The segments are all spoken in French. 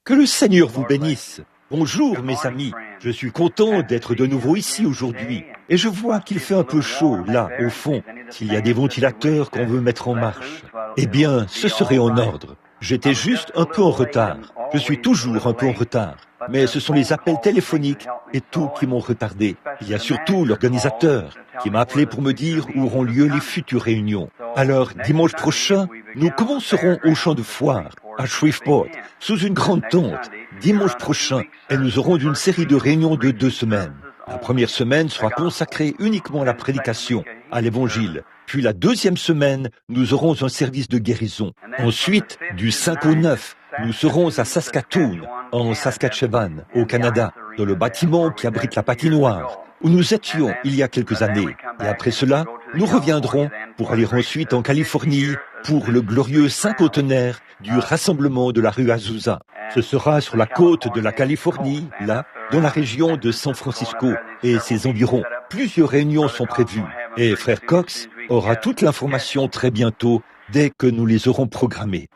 Que le Seigneur vous bénisse. Bonjour mes amis, je suis content d'être de nouveau ici aujourd'hui. Et je vois qu'il fait un peu chaud là, au fond. S'il y a des ventilateurs qu'on veut mettre en marche, eh bien, ce serait en ordre. J'étais juste un peu en retard. Je suis toujours un peu en retard. Mais ce sont les appels téléphoniques et tout qui m'ont retardé. Il y a surtout l'organisateur qui m'a appelé pour me dire où auront lieu les futures réunions. Alors, dimanche prochain, nous commencerons au champ de foire, à Shreveport, sous une grande tente, dimanche prochain, et nous aurons une série de réunions de 2 semaines. La première semaine sera consacrée uniquement à la prédication, à l'Évangile. Puis la deuxième semaine, nous aurons un service de guérison. Ensuite, du 5 au 9, nous serons à Saskatoon, en Saskatchewan, au Canada, dans le bâtiment qui abrite la patinoire, où nous étions il y a quelques années. Et après cela, nous reviendrons pour aller ensuite en Californie pour le glorieux cinquantenaire du rassemblement de la rue Azusa. Ce sera sur la côte de la Californie, là, dans la région de San Francisco et ses environs. Plusieurs réunions sont prévues et Frère Cox aura toute l'information très bientôt dès que nous les aurons programmées.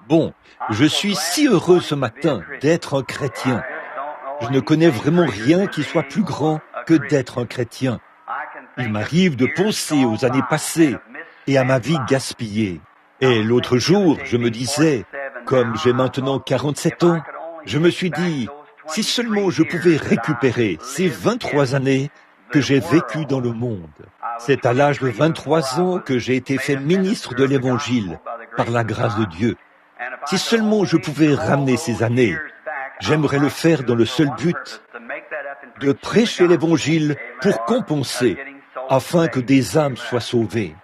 Bon, je suis si heureux ce matin d'être un chrétien. Je ne connais vraiment rien qui soit plus grand que d'être un chrétien. Il m'arrive de penser aux années passées et à ma vie gaspillée. Et l'autre jour, je me disais, comme j'ai maintenant 47 ans, je me suis dit, si seulement je pouvais récupérer ces 23 années que j'ai vécues dans le monde. C'est à l'âge de 23 ans que j'ai été fait ministre de l'Évangile par la grâce de Dieu. Si seulement je pouvais ramener ces années, j'aimerais le faire dans le seul but de prêcher l'Évangile pour compenser, afin que des âmes soient sauvées.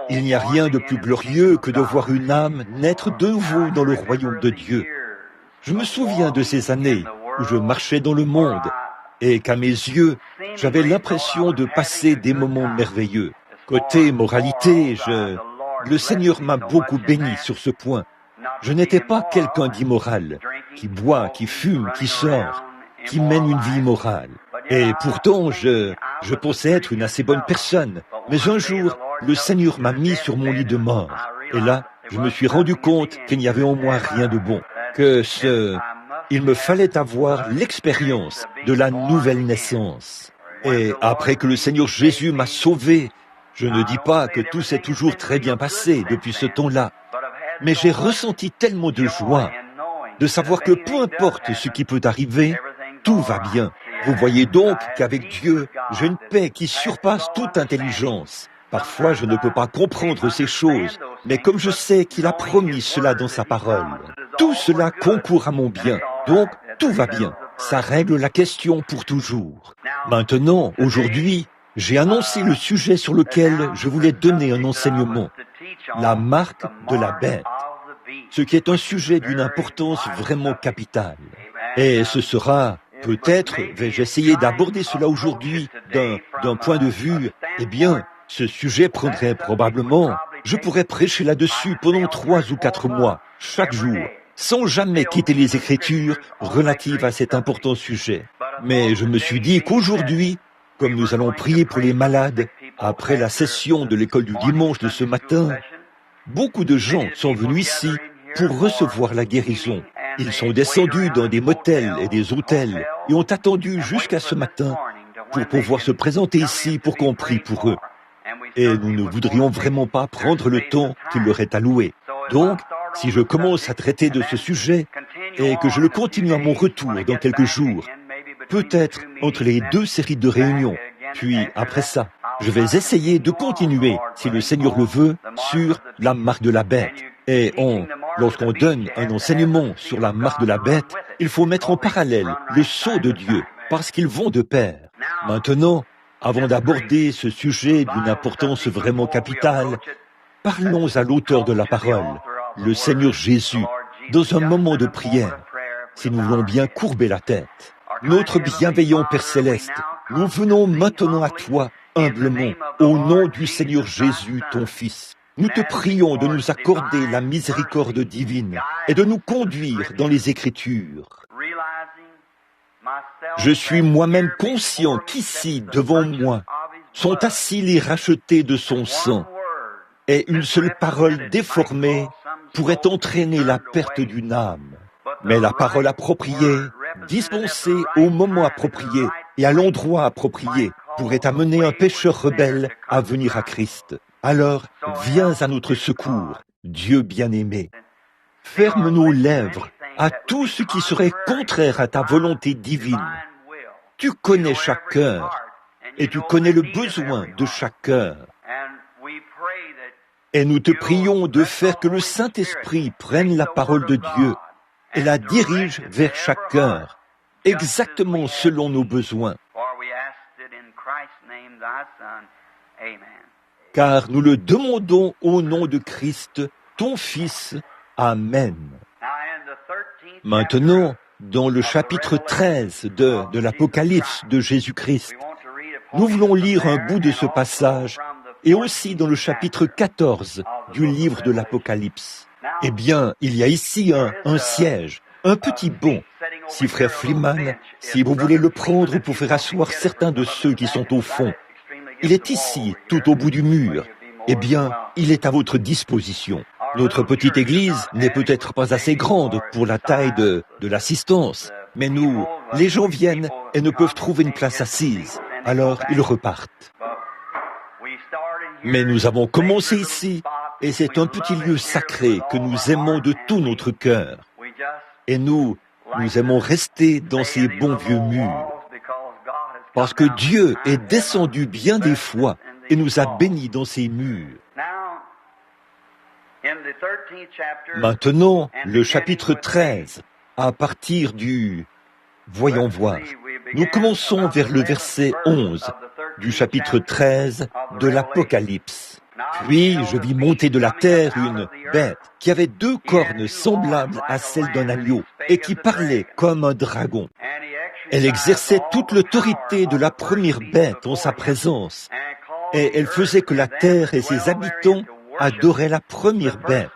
Il n'y a rien de plus glorieux que de voir une âme naître de nouveau dans le royaume de Dieu. Je me souviens de ces années où je marchais dans le monde et qu'à mes yeux, j'avais l'impression de passer des moments merveilleux. Côté moralité, le Seigneur m'a beaucoup béni sur ce point. Je n'étais pas quelqu'un d'immoral, qui boit, qui fume, qui sort, qui mène une vie immorale. Et pourtant, je pensais être une assez bonne personne. Mais un jour, le Seigneur m'a mis sur mon lit de mort. Et là, je me suis rendu compte qu'il n'y avait en moi rien de bon. Il me fallait avoir l'expérience de la nouvelle naissance. Et après que le Seigneur Jésus m'a sauvé, je ne dis pas que tout s'est toujours très bien passé depuis ce temps-là. Mais j'ai ressenti tellement de joie de savoir que peu importe ce qui peut arriver, tout va bien. Vous voyez donc qu'avec Dieu, j'ai une paix qui surpasse toute intelligence. Parfois, je ne peux pas comprendre ces choses, mais comme je sais qu'il a promis cela dans sa parole, tout cela concourt à mon bien. Donc, tout va bien. Ça règle la question pour toujours. Maintenant, aujourd'hui, j'ai annoncé le sujet sur lequel je voulais donner un enseignement. La marque de la bête. Ce qui est un sujet d'une importance vraiment capitale. Et ce sera, peut-être, vais-je essayer d'aborder cela aujourd'hui d'un point de vue, eh bien, ce sujet prendrait probablement, je pourrais prêcher là-dessus pendant 3 ou 4 mois, chaque jour, sans jamais quitter les Écritures relatives à cet important sujet. Mais je me suis dit qu'aujourd'hui, comme nous allons prier pour les malades, après la session de l'école du dimanche de ce matin, beaucoup de gens sont venus ici pour recevoir la guérison. Ils sont descendus dans des motels et des hôtels et ont attendu jusqu'à ce matin pour pouvoir se présenter ici pour qu'on prie pour eux. Et nous ne voudrions vraiment pas prendre le temps qu'il leur est alloué. Donc, si je commence à traiter de ce sujet et que je le continue à mon retour dans quelques jours, peut-être entre les 2 séries de réunions, puis après ça, je vais essayer de continuer, si le Seigneur le veut, sur la marque de la bête. Et lorsqu'on donne un enseignement sur la marque de la bête, il faut mettre en parallèle le sceau de Dieu, parce qu'ils vont de pair. Maintenant, avant d'aborder ce sujet d'une importance vraiment capitale, parlons à l'auteur de la parole, le Seigneur Jésus, dans un moment de prière, si nous voulons bien courber la tête. Notre bienveillant Père Céleste, nous venons maintenant à toi, humblement, au nom du Seigneur Jésus, ton Fils. Nous te prions de nous accorder la miséricorde divine et de nous conduire dans les Écritures. Je suis moi-même conscient qu'ici, devant moi, sont assis les rachetés de son sang, et une seule parole déformée pourrait entraîner la perte d'une âme. Mais la parole appropriée, dispensée au moment approprié et à l'endroit approprié, pourrait amener un pécheur rebelle à venir à Christ. Alors, viens à notre secours, Dieu bien-aimé. Ferme nos lèvres à tout ce qui serait contraire à ta volonté divine. Tu connais chaque cœur et tu connais le besoin de chaque cœur. Et nous te prions de faire que le Saint-Esprit prenne la parole de Dieu et la dirige vers chaque cœur, exactement selon nos besoins. Car nous le demandons au nom de Christ, ton Fils. Amen. Maintenant, dans le chapitre 13 de l'Apocalypse de Jésus-Christ, nous voulons lire un bout de ce passage et aussi dans le chapitre 14 du livre de l'Apocalypse. Eh bien, il y a ici un siège, un petit banc. Si frère Freeman, si vous voulez le prendre pour faire asseoir certains de ceux qui sont au fond, il est ici, tout au bout du mur. Eh bien, il est à votre disposition. Notre petite église n'est peut-être pas assez grande pour la taille de l'assistance, mais nous, les gens viennent et ne peuvent trouver une place assise. Alors, ils repartent. Mais nous avons commencé ici, et c'est un petit lieu sacré que nous aimons de tout notre cœur. Et nous aimons rester dans ces bons vieux murs. Parce que Dieu est descendu bien des fois et nous a bénis dans ces murs. Maintenant, le chapitre 13, à partir du... Voyons voir. Nous commençons vers le verset 11 du chapitre 13 de l'Apocalypse. Puis je vis monter de la terre une bête qui avait 2 cornes semblables à celles d'un agneau et qui parlait comme un dragon. Elle exerçait toute l'autorité de la première bête en sa présence et elle faisait que la terre et ses habitants adoraient la première bête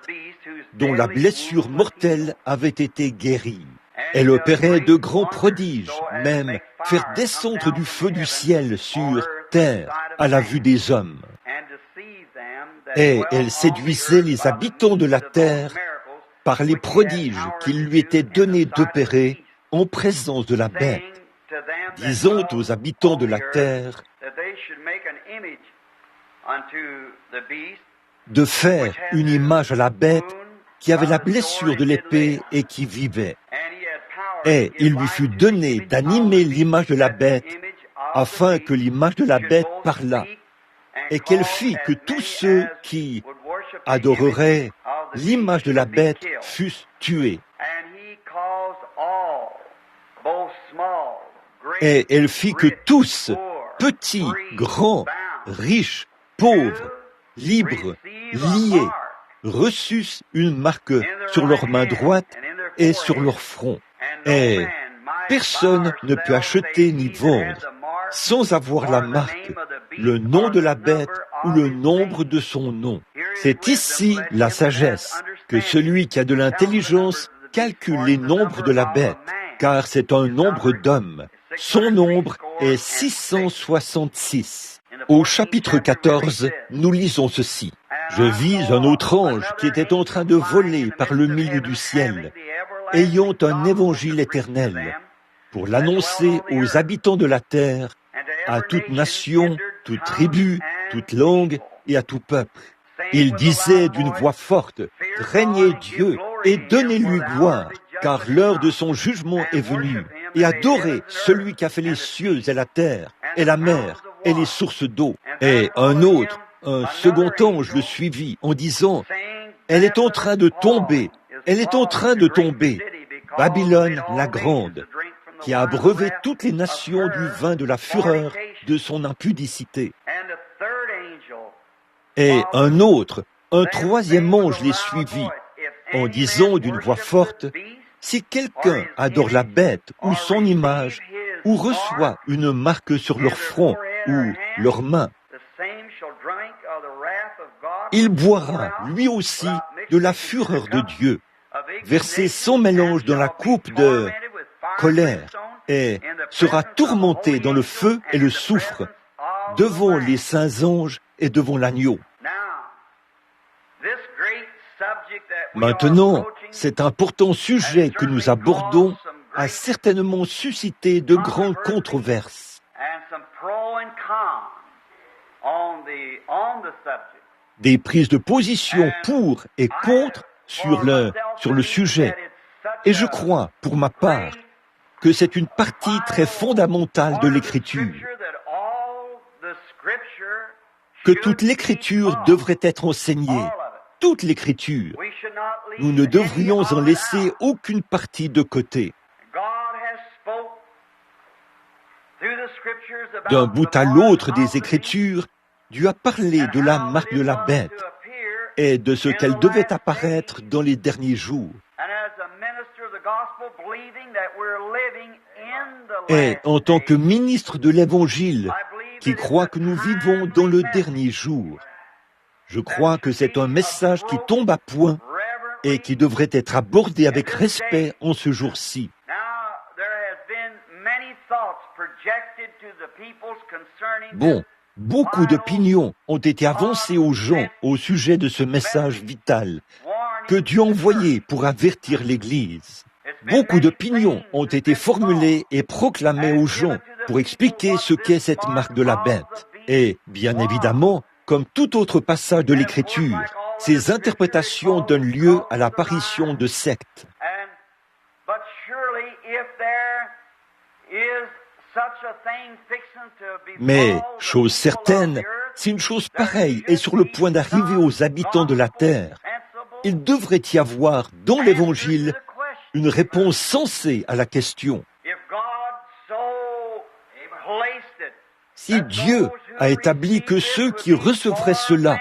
dont la blessure mortelle avait été guérie. Elle opérait de grands prodiges, même faire descendre du feu du ciel sur terre à la vue des hommes. Et elle séduisait les habitants de la terre par les prodiges qu'il lui était donné d'opérer en présence de la bête, disant aux habitants de la terre de faire une image à la bête qui avait la blessure de l'épée et qui vivait. Et il lui fut donné d'animer l'image de la bête afin que l'image de la bête parlât et qu'elle fit que tous ceux qui adoreraient l'image de la bête fussent tués. Et elle fit que tous, petits, grands, riches, pauvres, libres, liés, reçussent une marque sur leur main droite et sur leur front. Et personne ne peut acheter ni vendre sans avoir la marque, le nom de la bête ou le nombre de son nom. C'est ici la sagesse, que celui qui a de l'intelligence calcule les nombres de la bête, car c'est un nombre d'hommes. Son nombre est 666. Au chapitre 14, nous lisons ceci. Je vis un autre ange qui était en train de voler par le milieu du ciel, ayant un évangile éternel, pour l'annoncer aux habitants de la terre, à toute nation, toute tribu, toute langue et à tout peuple. Il disait d'une voix forte, « Craignez Dieu et donnez-lui gloire, car l'heure de son jugement est venue, et adorez celui qui a fait les cieux et la terre, et la mer, et les sources d'eau. » Et un second ange le suivit en disant, « Elle est en train de tomber, elle est en train de tomber, Babylone la grande, qui a abreuvé toutes les nations du vin de la fureur de son impudicité. » Et un troisième ange les suivit, en disant d'une voix forte, « Si quelqu'un adore la bête ou son image, ou reçoit une marque sur leur front ou leurs mains, il boira lui aussi de la fureur de Dieu, versé sans mélange dans la coupe de colère, et sera tourmenté dans le feu et le soufre, devant les saints anges et devant l'agneau. Maintenant, cet important sujet que nous abordons a certainement suscité de grandes controverses. Des prises de position pour et contre sur le sujet. Et je crois, pour ma part, que c'est une partie très fondamentale de l'Écriture, que toute l'Écriture devrait être enseignée, toute l'Écriture. Nous ne devrions en laisser aucune partie de côté. D'un bout à l'autre des Écritures, Dieu a parlé de la marque de la bête et de ce qu'elle devait apparaître dans les derniers jours. Et en tant que ministre de l'Évangile, qui croit que nous vivons dans le dernier jour, je crois que c'est un message qui tombe à point et qui devrait être abordé avec respect en ce jour-ci. Bon, beaucoup d'opinions ont été avancées aux gens au sujet de ce message vital que Dieu a envoyé pour avertir l'Église. Beaucoup d'opinions ont été formulées et proclamées aux gens pour expliquer ce qu'est cette marque de la bête. Et, bien évidemment, comme tout autre passage de l'Écriture, ces interprétations donnent lieu à l'apparition de sectes. Mais, chose certaine, si une chose pareille est sur le point d'arriver aux habitants de la terre, il devrait y avoir dans l'Évangile une réponse sensée à la question. Si Dieu a établi que ceux qui recevraient cela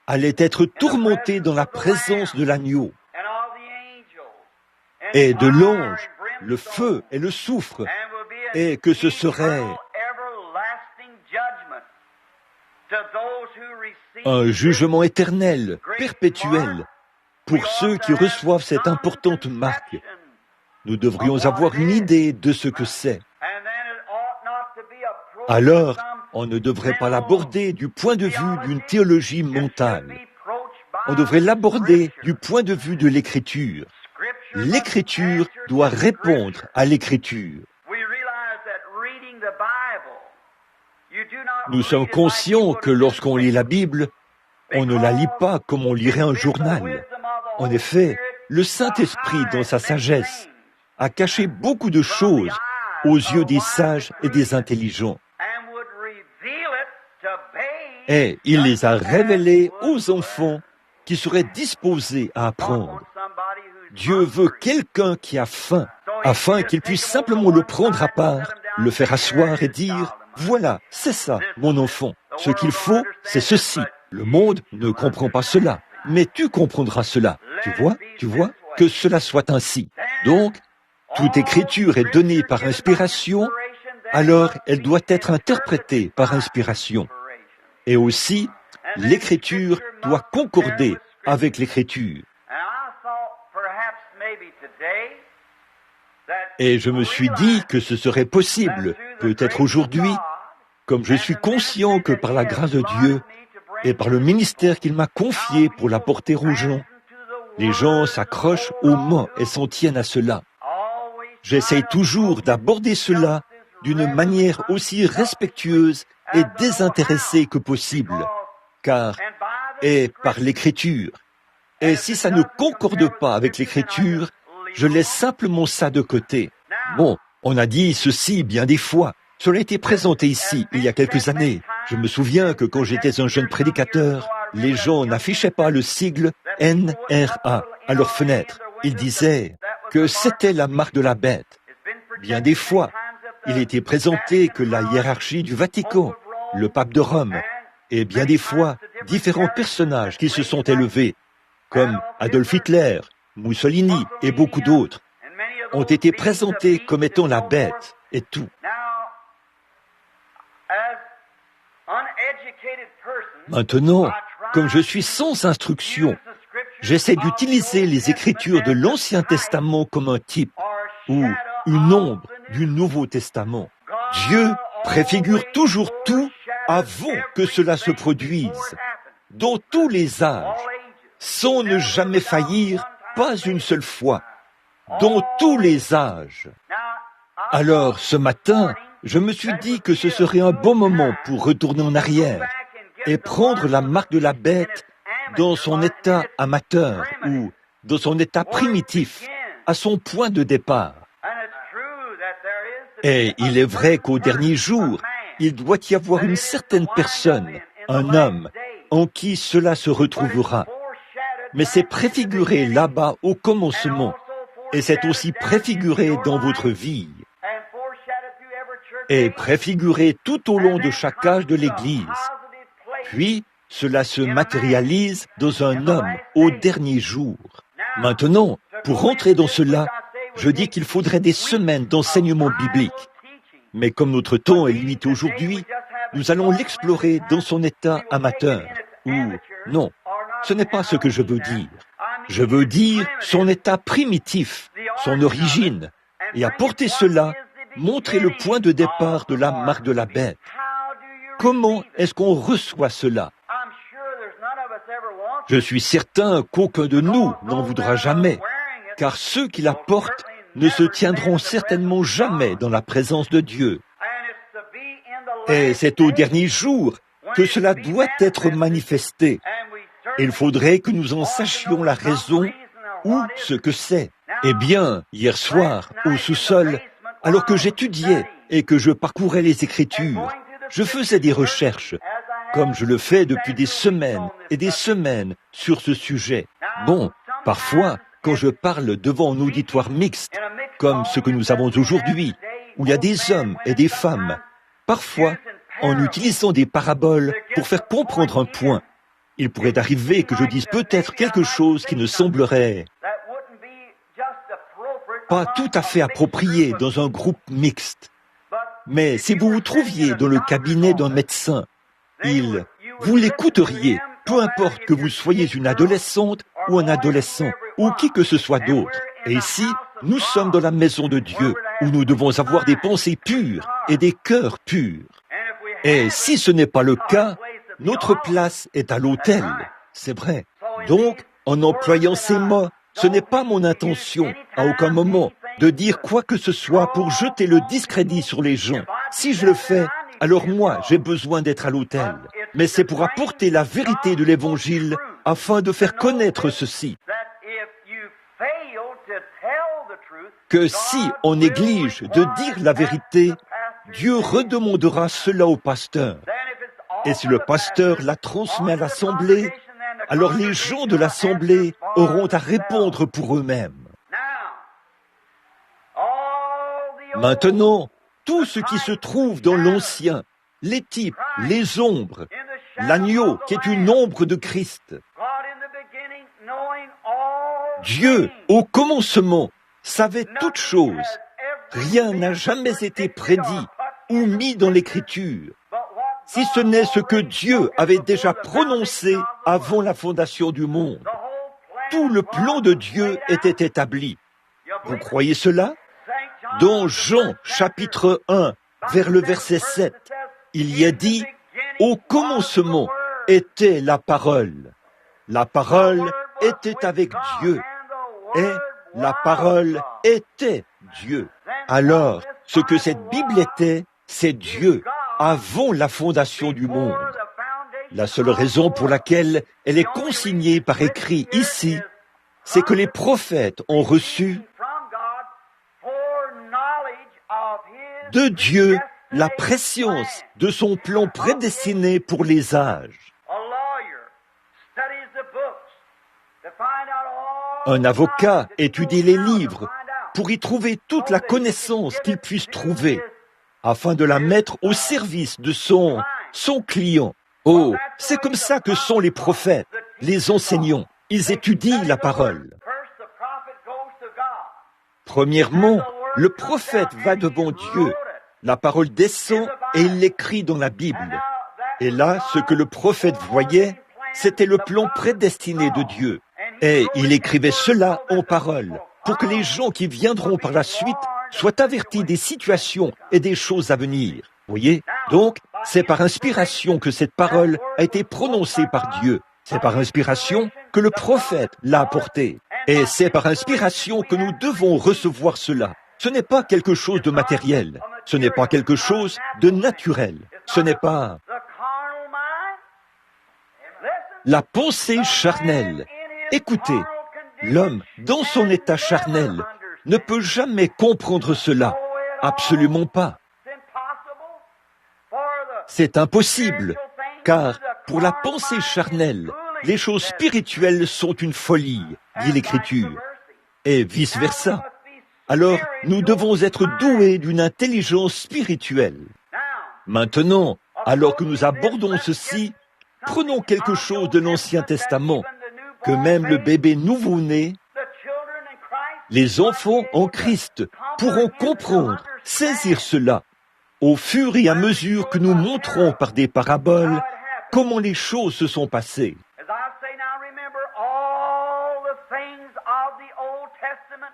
allaient être tourmentés dans la présence de l'agneau et de l'ange, le feu et le soufre, et que ce serait un jugement éternel, perpétuel, pour ceux qui reçoivent cette importante marque, nous devrions avoir une idée de ce que c'est. Alors, on ne devrait pas l'aborder du point de vue d'une théologie mentale. On devrait l'aborder du point de vue de l'Écriture. L'Écriture doit répondre à l'Écriture. Nous sommes conscients que lorsqu'on lit la Bible, on ne la lit pas comme on lirait un journal. En effet, le Saint-Esprit, dans sa sagesse, a caché beaucoup de choses aux yeux des sages et des intelligents. Et il les a révélées aux enfants qui seraient disposés à apprendre. Dieu veut quelqu'un qui a faim, afin qu'il puisse simplement le prendre à part, le faire asseoir et dire « Voilà, c'est ça, mon enfant. Ce qu'il faut, c'est ceci. Le monde ne comprend pas cela, mais tu comprendras cela. Tu vois, que cela soit ainsi. Donc, toute écriture est donnée par inspiration, alors elle doit être interprétée par inspiration. Et aussi, l'écriture doit concorder avec l'écriture. Et je me suis dit que ce serait possible, peut-être aujourd'hui, comme je suis conscient que par la grâce de Dieu et par le ministère qu'il m'a confié pour l'apporter aux gens, les gens s'accrochent aux mains et s'en tiennent à cela. J'essaye toujours d'aborder cela d'une manière aussi respectueuse et désintéressée que possible, car et par l'écriture. Et si ça ne concorde pas avec l'écriture, je laisse simplement ça de côté. Bon, on a dit ceci bien des fois. Cela a été présenté ici, il y a quelques années. Je me souviens que quand j'étais un jeune prédicateur, les gens n'affichaient pas le sigle NRA à leur fenêtre. Ils disaient que c'était la marque de la bête. Bien des fois, il était présenté que la hiérarchie du Vatican, le pape de Rome, et bien des fois, différents personnages qui se sont élevés, comme Adolf Hitler, Mussolini et beaucoup d'autres, ont été présentés comme étant la bête et tout. Maintenant, comme je suis sans instruction, j'essaie d'utiliser les Écritures de l'Ancien Testament comme un type ou une ombre du Nouveau Testament. Dieu préfigure toujours tout avant que cela se produise, dans tous les âges. sans ne jamais faillir, pas une seule fois, dans tous les âges. Alors, ce matin, je me suis dit que ce serait un bon moment pour retourner en arrière et prendre la marque de la bête dans son état amateur ou dans son état primitif, à son point de départ. Et il est vrai qu'au dernier jour, il doit y avoir une certaine personne, un homme, en qui cela se retrouvera. Mais c'est préfiguré là-bas au commencement, et c'est aussi préfiguré dans votre vie, et préfiguré tout au long de chaque âge de l'Église. Puis, cela se matérialise dans un homme au dernier jour. Maintenant, pour rentrer dans cela, je dis qu'il faudrait des semaines d'enseignement biblique. Mais comme notre temps est limité aujourd'hui, nous allons l'explorer dans son état amateur. Ou non, ce n'est pas ce que je veux dire. Je veux dire son état primitif, son origine, et apporter cela, montrer le point de départ de la marque de la bête. Comment est-ce qu'on reçoit cela? Je suis certain qu'aucun de nous n'en voudra jamais, car ceux qui la portent ne se tiendront certainement jamais dans la présence de Dieu. Et c'est au dernier jour que cela doit être manifesté. Il faudrait que nous en sachions la raison ou ce que c'est. Eh bien, hier soir, au sous-sol, alors que j'étudiais et que je parcourais les Écritures, je faisais des recherches, comme je le fais depuis des semaines et des semaines sur ce sujet. Bon, parfois, quand je parle devant un auditoire mixte, comme ce que nous avons aujourd'hui, où il y a des hommes et des femmes, parfois, en utilisant des paraboles pour faire comprendre un point, il pourrait arriver que je dise peut-être quelque chose qui ne semblerait pas tout à fait approprié dans un groupe mixte. Mais si vous vous trouviez dans le cabinet d'un médecin, vous l'écouteriez, peu importe que vous soyez une adolescente ou un adolescent, ou qui que ce soit d'autre. Et ici, nous sommes dans la maison de Dieu, où nous devons avoir des pensées pures et des cœurs purs. Et si ce n'est pas le cas, notre place est à l'autel, c'est vrai. Donc, en employant ces mots, ce n'est pas mon intention, à aucun moment, de dire quoi que ce soit pour jeter le discrédit sur les gens. Si je le fais, alors moi, j'ai besoin d'être à l'autel. Mais c'est pour apporter la vérité de l'Évangile afin de faire connaître ceci. Que si on néglige de dire la vérité, Dieu redemandera cela au pasteur. Et si le pasteur la transmet à l'Assemblée, alors les gens de l'Assemblée auront à répondre pour eux-mêmes. Maintenant, tout ce qui se trouve dans l'Ancien, les types, les ombres, l'agneau qui est une ombre de Christ. Dieu, au commencement, savait toutes choses. Rien n'a jamais été prédit ou mis dans l'Écriture, si ce n'est ce que Dieu avait déjà prononcé avant la fondation du monde. Tout le plan de Dieu était établi. Vous croyez cela? Dans Jean, chapitre 1, vers le verset 7, il y est dit « Au commencement était la parole. La parole était avec Dieu. Et la parole était Dieu. » Alors, ce que cette Bible était, c'est Dieu, avant la fondation du monde. La seule raison pour laquelle elle est consignée par écrit ici, c'est que les prophètes ont reçu de Dieu la préscience de son plan prédestiné pour les âges. Un avocat étudie les livres pour y trouver toute la connaissance qu'il puisse trouver, afin de la mettre au service de son client. Oh, c'est comme ça que sont les prophètes, les enseignants. Ils étudient la parole. Premièrement, le prophète va devant Dieu. La parole descend et il l'écrit dans la Bible. Et là, ce que le prophète voyait, c'était le plan prédestiné de Dieu. Et il écrivait cela en parole, pour que les gens qui viendront par la suite soient avertis des situations et des choses à venir. Voyez? Donc, c'est par inspiration que cette parole a été prononcée par Dieu. C'est par inspiration que le prophète l'a apporté. Et c'est par inspiration que nous devons recevoir cela. Ce n'est pas quelque chose de matériel. Ce n'est pas quelque chose de naturel. Ce n'est pas la pensée charnelle. Écoutez, l'homme, dans son état charnel, ne peut jamais comprendre cela. Absolument pas. C'est impossible, car pour la pensée charnelle, les choses spirituelles sont une folie, dit l'Écriture, et vice-versa. Alors, nous devons être doués d'une intelligence spirituelle. Maintenant, alors que nous abordons ceci, prenons quelque chose de l'Ancien Testament, que même le bébé nouveau-né, les enfants en Christ pourront comprendre, saisir cela, au fur et à mesure que nous montrons par des paraboles comment les choses se sont passées.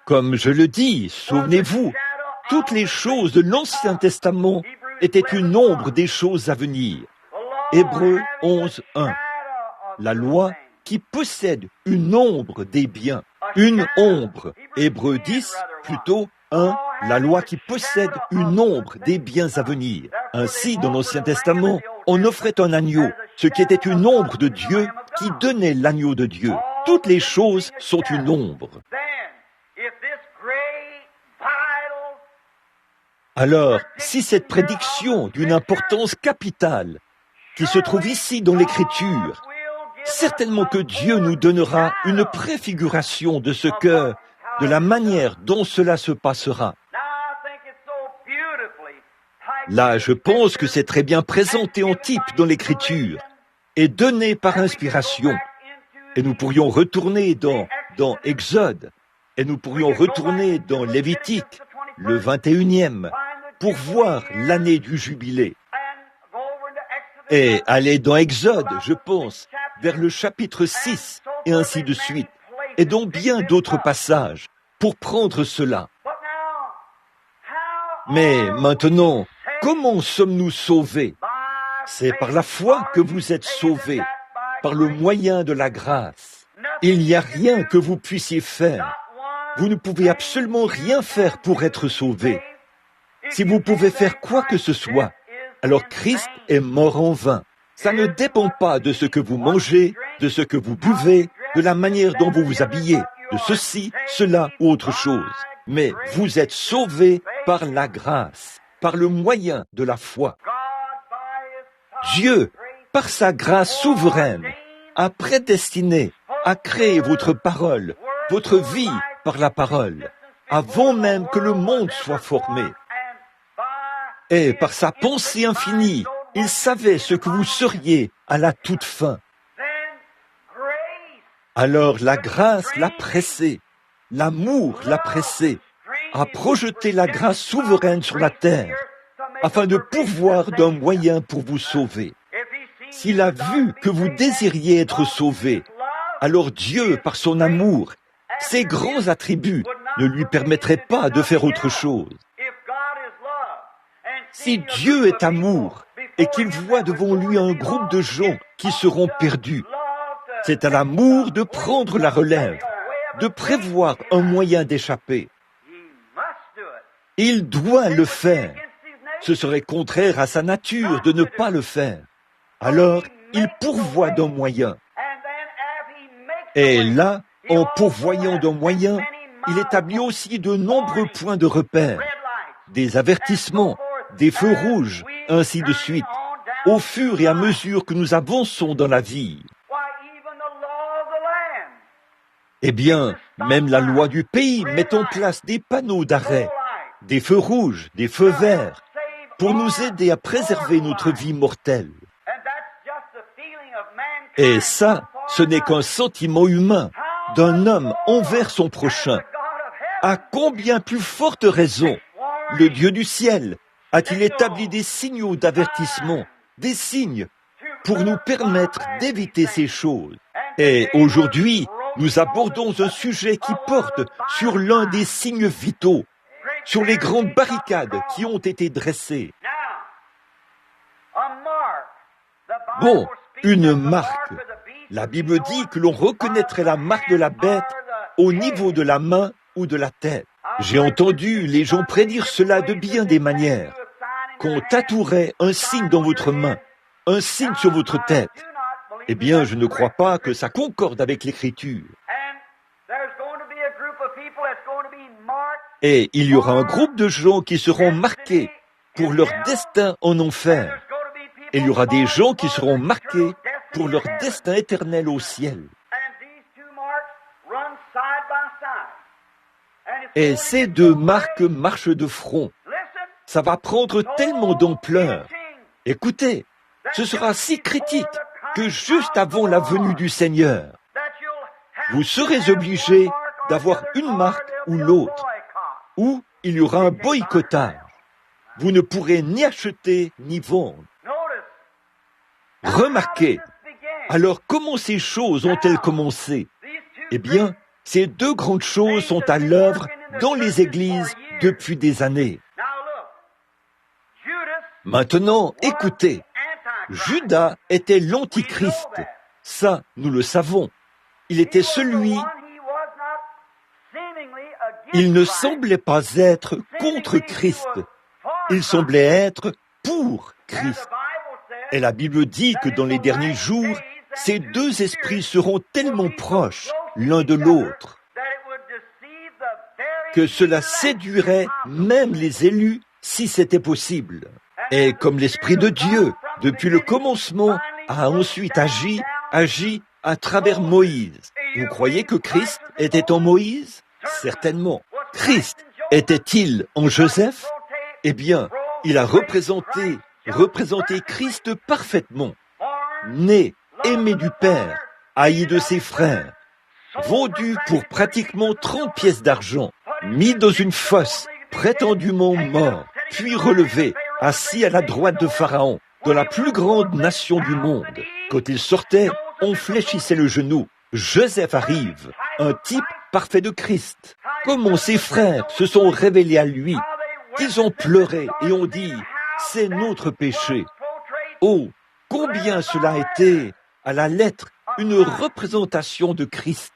Comme je le dis, souvenez-vous, toutes les choses de l'Ancien Testament étaient une ombre des choses à venir. Hébreux 11, 1. La loi qui possède une ombre des biens. Une ombre. Hébreux 10, plutôt 1. La loi qui possède une ombre des biens à venir. Ainsi, dans l'Ancien Testament, on offrait un agneau, ce qui était une ombre de Dieu, qui donnait l'agneau de Dieu. Toutes les choses sont une ombre. Alors, si cette prédiction d'une importance capitale, qui se trouve ici dans l'Écriture, certainement que Dieu nous donnera une préfiguration de ce que, de la manière dont cela se passera. Là, je pense que c'est très bien présenté en type dans l'Écriture et donné par inspiration. Et nous pourrions retourner dans Exode, et nous pourrions retourner dans Lévitique, le 21e, pour voir l'année du jubilé. Et aller dans Exode, je pense, vers le chapitre 6, et ainsi de suite, et dans bien d'autres passages, pour prendre cela. Mais maintenant, comment sommes-nous sauvés? C'est par la foi que vous êtes sauvés, par le moyen de la grâce. Il n'y a rien que vous puissiez faire. Vous ne pouvez absolument rien faire pour être sauvés. Si vous pouvez faire quoi que ce soit, alors Christ est mort en vain. Ça ne dépend pas de ce que vous mangez, de ce que vous buvez, de la manière dont vous vous habillez, de ceci, cela ou autre chose. Mais vous êtes sauvés par la grâce, par le moyen de la foi. Dieu, par sa grâce souveraine, a prédestiné à créer votre parole, votre vie par la parole, avant même que le monde soit formé. Et par sa pensée infinie, il savait ce que vous seriez à la toute fin. Alors la grâce l'a pressé, l'amour l'a pressé, a projeté la grâce souveraine sur la terre, afin de pourvoir d'un moyen pour vous sauver. S'il a vu que vous désiriez être sauvés, alors Dieu, par son amour, ses grands attributs, ne lui permettraient pas de faire autre chose. Si Dieu est amour et qu'il voit devant lui un groupe de gens qui seront perdus, c'est à l'amour de prendre la relève, de prévoir un moyen d'échapper. Il doit le faire. Ce serait contraire à sa nature de ne pas le faire. Alors, il pourvoit d'un moyen. Et là, en pourvoyant d'un moyen, il établit aussi de nombreux points de repère, des avertissements, des feux rouges, ainsi de suite, au fur et à mesure que nous avançons dans la vie. Eh bien, même la loi du pays met en place des panneaux d'arrêt, des feux rouges, des feux verts, pour nous aider à préserver notre vie mortelle. Et ça, ce n'est qu'un sentiment humain d'un homme envers son prochain. À combien plus forte raison, le Dieu du ciel a-t-il établi des signaux d'avertissement, des signes, pour nous permettre d'éviter ces choses. Et aujourd'hui, nous abordons un sujet qui porte sur l'un des signes vitaux, sur les grandes barricades qui ont été dressées. Bon, une marque. La Bible dit que l'on reconnaîtrait la marque de la bête au niveau de la main ou de la tête. J'ai entendu les gens prédire cela de bien des manières, qu'on tatouerait un signe dans votre main, un signe sur votre tête. Eh bien, je ne crois pas que ça concorde avec l'Écriture. Et il y aura un groupe de gens qui seront marqués pour leur destin en enfer. Et il y aura des gens qui seront marqués pour leur destin éternel au ciel. Et ces deux marques marchent de front. Ça va prendre tellement d'ampleur. Écoutez, ce sera si critique que juste avant la venue du Seigneur, vous serez obligés d'avoir une marque ou l'autre, ou il y aura un boycottage. Vous ne pourrez ni acheter ni vendre. Remarquez, alors comment ces choses ont-elles commencé? Eh bien, ces deux grandes choses sont à l'œuvre dans les églises depuis des années. Maintenant, écoutez, Judas était l'Antichrist. Ça, nous le savons. Il était celui... Il ne semblait pas être contre Christ. Il semblait être pour Christ. Et la Bible dit que dans les derniers jours, ces deux esprits seront tellement proches l'un de l'autre que cela séduirait même les élus si c'était possible. Et comme l'Esprit de Dieu, depuis le commencement, a ensuite agi à travers Moïse. Vous croyez que Christ était en Moïse? Certainement. Christ était-il en Joseph? Eh bien, il a représenté Christ parfaitement. Né, aimé du Père, haï de ses frères, vendu pour pratiquement 30 pièces d'argent, mis dans une fosse, prétendument mort, puis relevé, assis à la droite de Pharaon, dans la plus grande nation du monde. Quand il sortait, on fléchissait le genou. Joseph arrive, un type parfait de Christ. Comment ses frères se sont révélés à lui, qu'ils ont pleuré et ont dit « c'est notre péché ». Oh, combien cela a été, à la lettre, une représentation de Christ.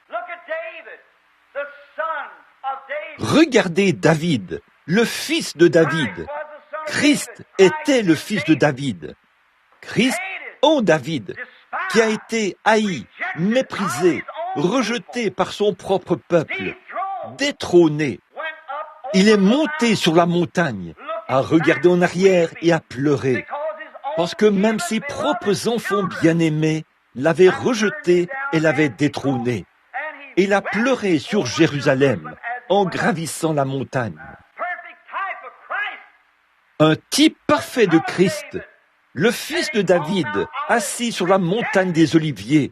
Regardez David, le fils de David. Christ était le fils de David. Christ en David, qui a été haï, méprisé, rejeté par son propre peuple, détrôné. Il est monté sur la montagne, à regarder en arrière et à pleurer, parce que même ses propres enfants bien-aimés l'avaient rejeté et l'avaient détrôné. Et il a pleuré sur Jérusalem en gravissant la montagne. Un type parfait de Christ, le fils de David, assis sur la montagne des Oliviers,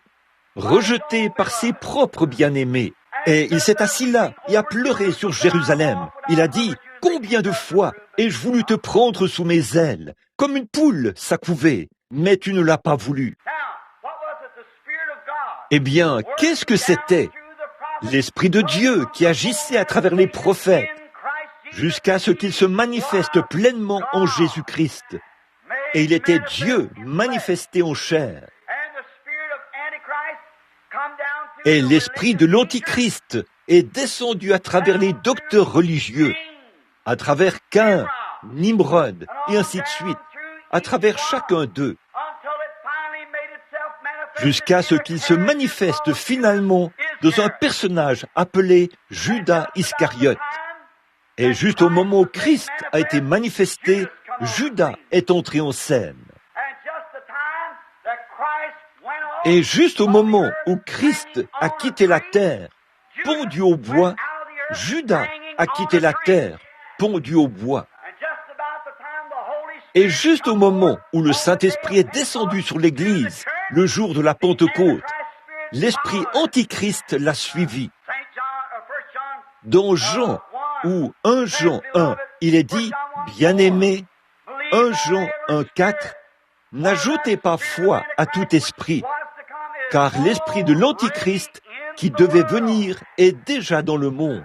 rejeté par ses propres bien-aimés. Et il s'est assis là et a pleuré sur Jérusalem. Il a dit, « Combien de fois ai-je voulu te prendre sous mes ailes, comme une poule s'accouvait, mais tu ne l'as pas voulu. » Eh bien, qu'est-ce que c'était? L'Esprit de Dieu qui agissait à travers les prophètes, jusqu'à ce qu'il se manifeste pleinement en Jésus-Christ. Et il était Dieu manifesté en chair. Et l'esprit de l'Antichrist est descendu à travers les docteurs religieux, à travers Caïn, Nimrod, et ainsi de suite, à travers chacun d'eux, jusqu'à ce qu'il se manifeste finalement dans un personnage appelé Judas Iscariote. Et juste au moment où Christ a été manifesté, Judas est entré en scène. Et juste au moment où Christ a quitté la terre, pendu au bois, Judas a quitté la terre, pendu au bois. Et juste au moment où le Saint-Esprit est descendu sur l'Église, le jour de la Pentecôte, l'esprit antichrist l'a suivi. Dans Jean, ou 1 Jean 1, il est dit, bien-aimé, 1 Jean 1,4, n'ajoutez pas foi à tout esprit, car l'esprit de l'Antichrist qui devait venir est déjà dans le monde.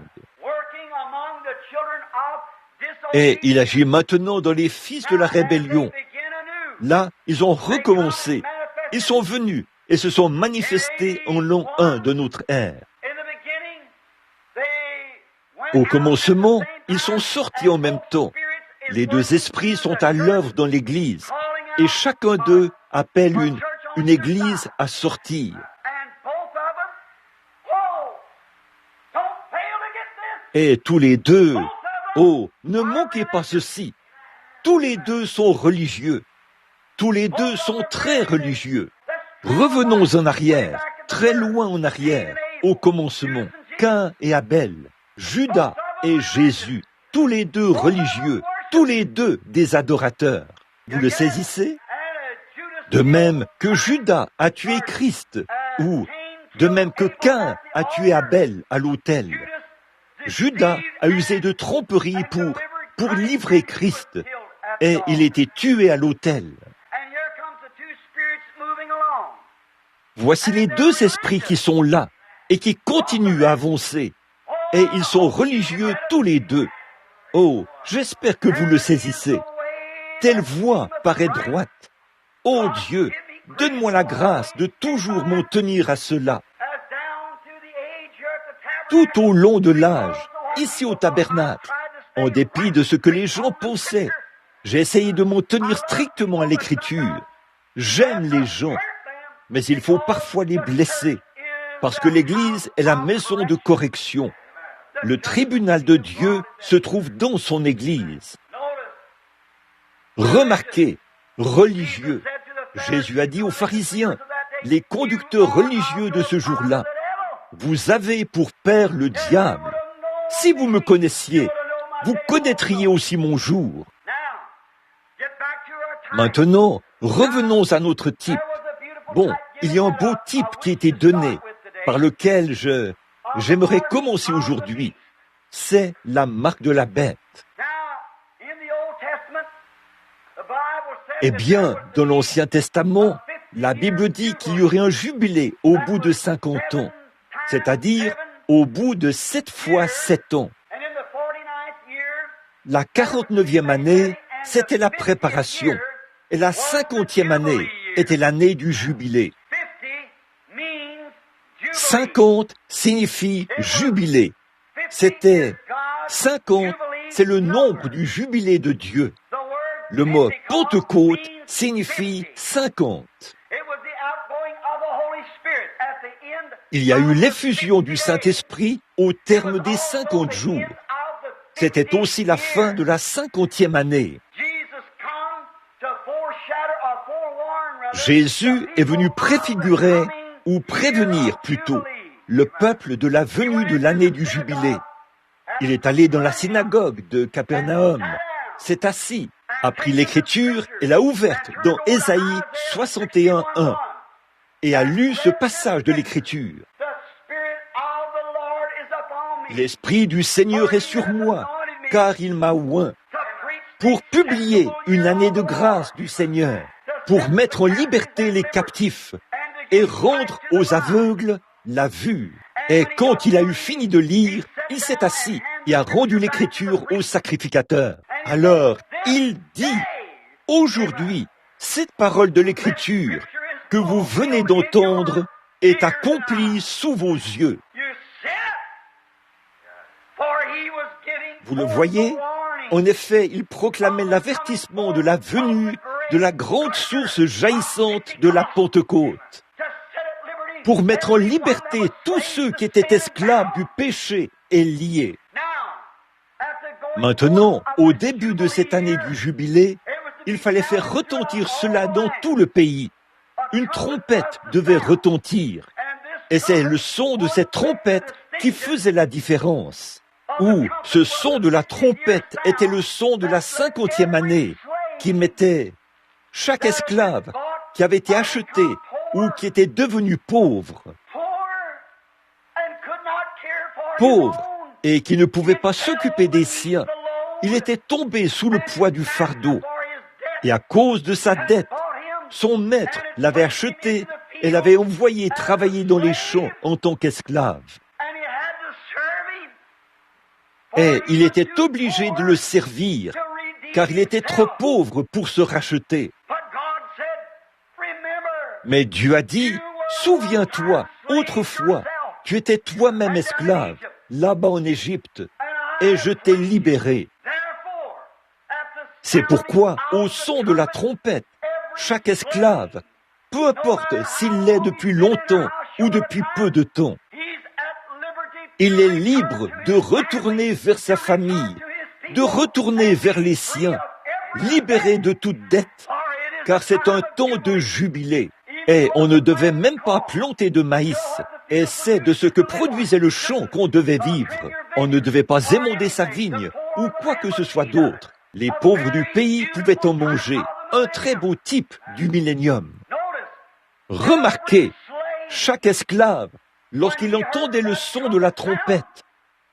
Et il agit maintenant dans les fils de la rébellion. Là, ils ont recommencé. Ils sont venus et se sont manifestés en l'an 1 de notre ère. Au commencement, ils sont sortis en même temps. Les deux esprits sont à l'œuvre dans l'Église, et chacun d'eux appelle une Église à sortir. Et tous les deux, oh, ne manquez pas ceci, tous les deux sont religieux, tous les deux sont très religieux. Revenons en arrière, très loin en arrière, au commencement, Caïn et Abel, Judas et Jésus, tous les deux religieux, tous les deux des adorateurs. Vous le saisissez? De même que Judas a tué Christ, ou de même que Caïn a tué Abel à l'autel. Judas a usé de tromperie pour livrer Christ, et il était tué à l'autel. Voici les deux esprits qui sont là et qui continuent à avancer, et ils sont religieux tous les deux. Oh, j'espère que vous le saisissez. Telle voie paraît droite. Oh Dieu, donne-moi la grâce de toujours m'en tenir à cela. Tout au long de l'âge, ici au tabernacle, en dépit de ce que les gens pensaient, j'ai essayé de m'en tenir strictement à l'Écriture. J'aime les gens, mais il faut parfois les blesser, parce que l'Église est la maison de correction. Le tribunal de Dieu se trouve dans son Église. Remarquez, religieux. Jésus a dit aux pharisiens, les conducteurs religieux de ce jour-là, vous avez pour père le diable. Si vous me connaissiez, vous connaîtriez aussi mon jour. Maintenant, revenons à notre type. Bon, il y a un beau type qui a été donné, par lequel j'aimerais commencer aujourd'hui. C'est la marque de la bête. Eh bien, dans l'Ancien Testament, la Bible dit qu'il y aurait un jubilé au bout de 50 ans, c'est-à-dire au bout de 7 fois 7 ans. La 49e année, c'était la préparation, et la 50e année était l'année du jubilé. 50 signifie jubilé. C'était 50, c'est le nombre du jubilé de Dieu. Le mot Pentecôte signifie 50. Il y a eu l'effusion du Saint-Esprit au terme des 50 jours. C'était aussi la fin de la 50e année. Jésus est venu préfigurer, ou prévenir plutôt, le peuple de la venue de l'année du jubilé. Il est allé dans la synagogue de Capernaum, s'est assis, a pris l'écriture et l'a ouverte dans Ésaïe 61:1 et a lu ce passage de l'écriture. L'Esprit du Seigneur est sur moi, car il m'a oint pour publier une année de grâce du Seigneur, pour mettre en liberté les captifs et rendre aux aveugles la vue. Et quand il a eu fini de lire, il s'est assis et a rendu l'écriture au sacrificateur. Alors, il dit, aujourd'hui, cette parole de l'écriture que vous venez d'entendre est accomplie sous vos yeux. Vous le voyez? En effet, il proclamait l'avertissement de la venue de la grande source jaillissante de la Pentecôte, pour mettre en liberté tous ceux qui étaient esclaves du péché et liés. Maintenant, au début de cette année du jubilé, il fallait faire retentir cela dans tout le pays. Une trompette devait retentir, et c'est le son de cette trompette qui faisait la différence. Ou ce son de la trompette était le son de la 50e année, qui mettait chaque esclave qui avait été acheté ou qui était devenu pauvre, et qui ne pouvait pas s'occuper des siens. Il était tombé sous le poids du fardeau. Et à cause de sa dette, son maître l'avait acheté et l'avait envoyé travailler dans les champs en tant qu'esclave. Et il était obligé de le servir, car il était trop pauvre pour se racheter. Mais Dieu a dit, Souviens-toi, autrefois, tu étais toi-même esclave, là-bas en Égypte, et je t'ai libéré. C'est pourquoi, au son de la trompette, chaque esclave, peu importe s'il l'est depuis longtemps ou depuis peu de temps, il est libre de retourner vers sa famille, de retourner vers les siens, libéré de toute dette, car c'est un temps de jubilé. Et on ne devait même pas planter de maïs, et c'est de ce que produisait le champ qu'on devait vivre. On ne devait pas émonder sa vigne, ou quoi que ce soit d'autre. Les pauvres du pays pouvaient en manger, un très beau type du millénium. Remarquez, chaque esclave, lorsqu'il entendait le son de la trompette,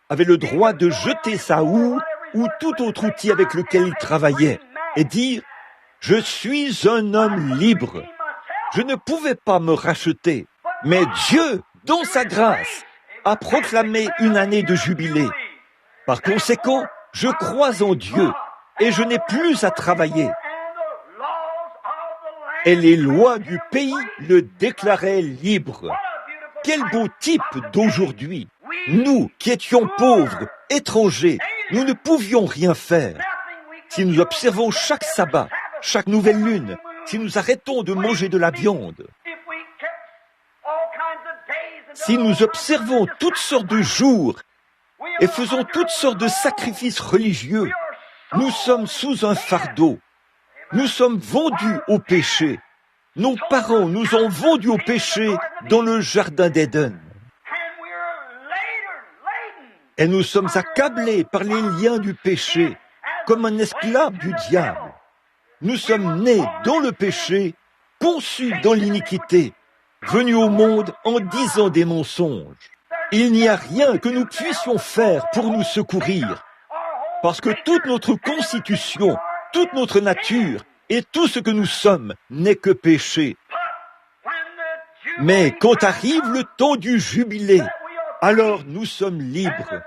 avait le droit de jeter sa houe ou tout autre outil avec lequel il travaillait et dire « Je suis un homme libre. Je ne pouvais pas me racheter, mais Dieu, dans sa grâce, a proclamé une année de jubilé. Par conséquent, je crois en Dieu et je n'ai plus à travailler. » Et les lois du pays le déclaraient libre. Quel beau type d'aujourd'hui! Nous, qui étions pauvres, étrangers, nous ne pouvions rien faire. Si nous observons chaque sabbat, chaque nouvelle lune, si nous arrêtons de manger de la viande, si nous observons toutes sortes de jours et faisons toutes sortes de sacrifices religieux, nous sommes sous un fardeau. Nous sommes vendus au péché. Nos parents nous ont vendus au péché dans le jardin d'Éden. Et nous sommes accablés par les liens du péché, comme un esclave du diable. Nous sommes nés dans le péché, conçus dans l'iniquité, venus au monde en disant des mensonges. Il n'y a rien que nous puissions faire pour nous secourir, parce que toute notre constitution, toute notre nature et tout ce que nous sommes n'est que péché. Mais quand arrive le temps du jubilé, alors nous sommes libres.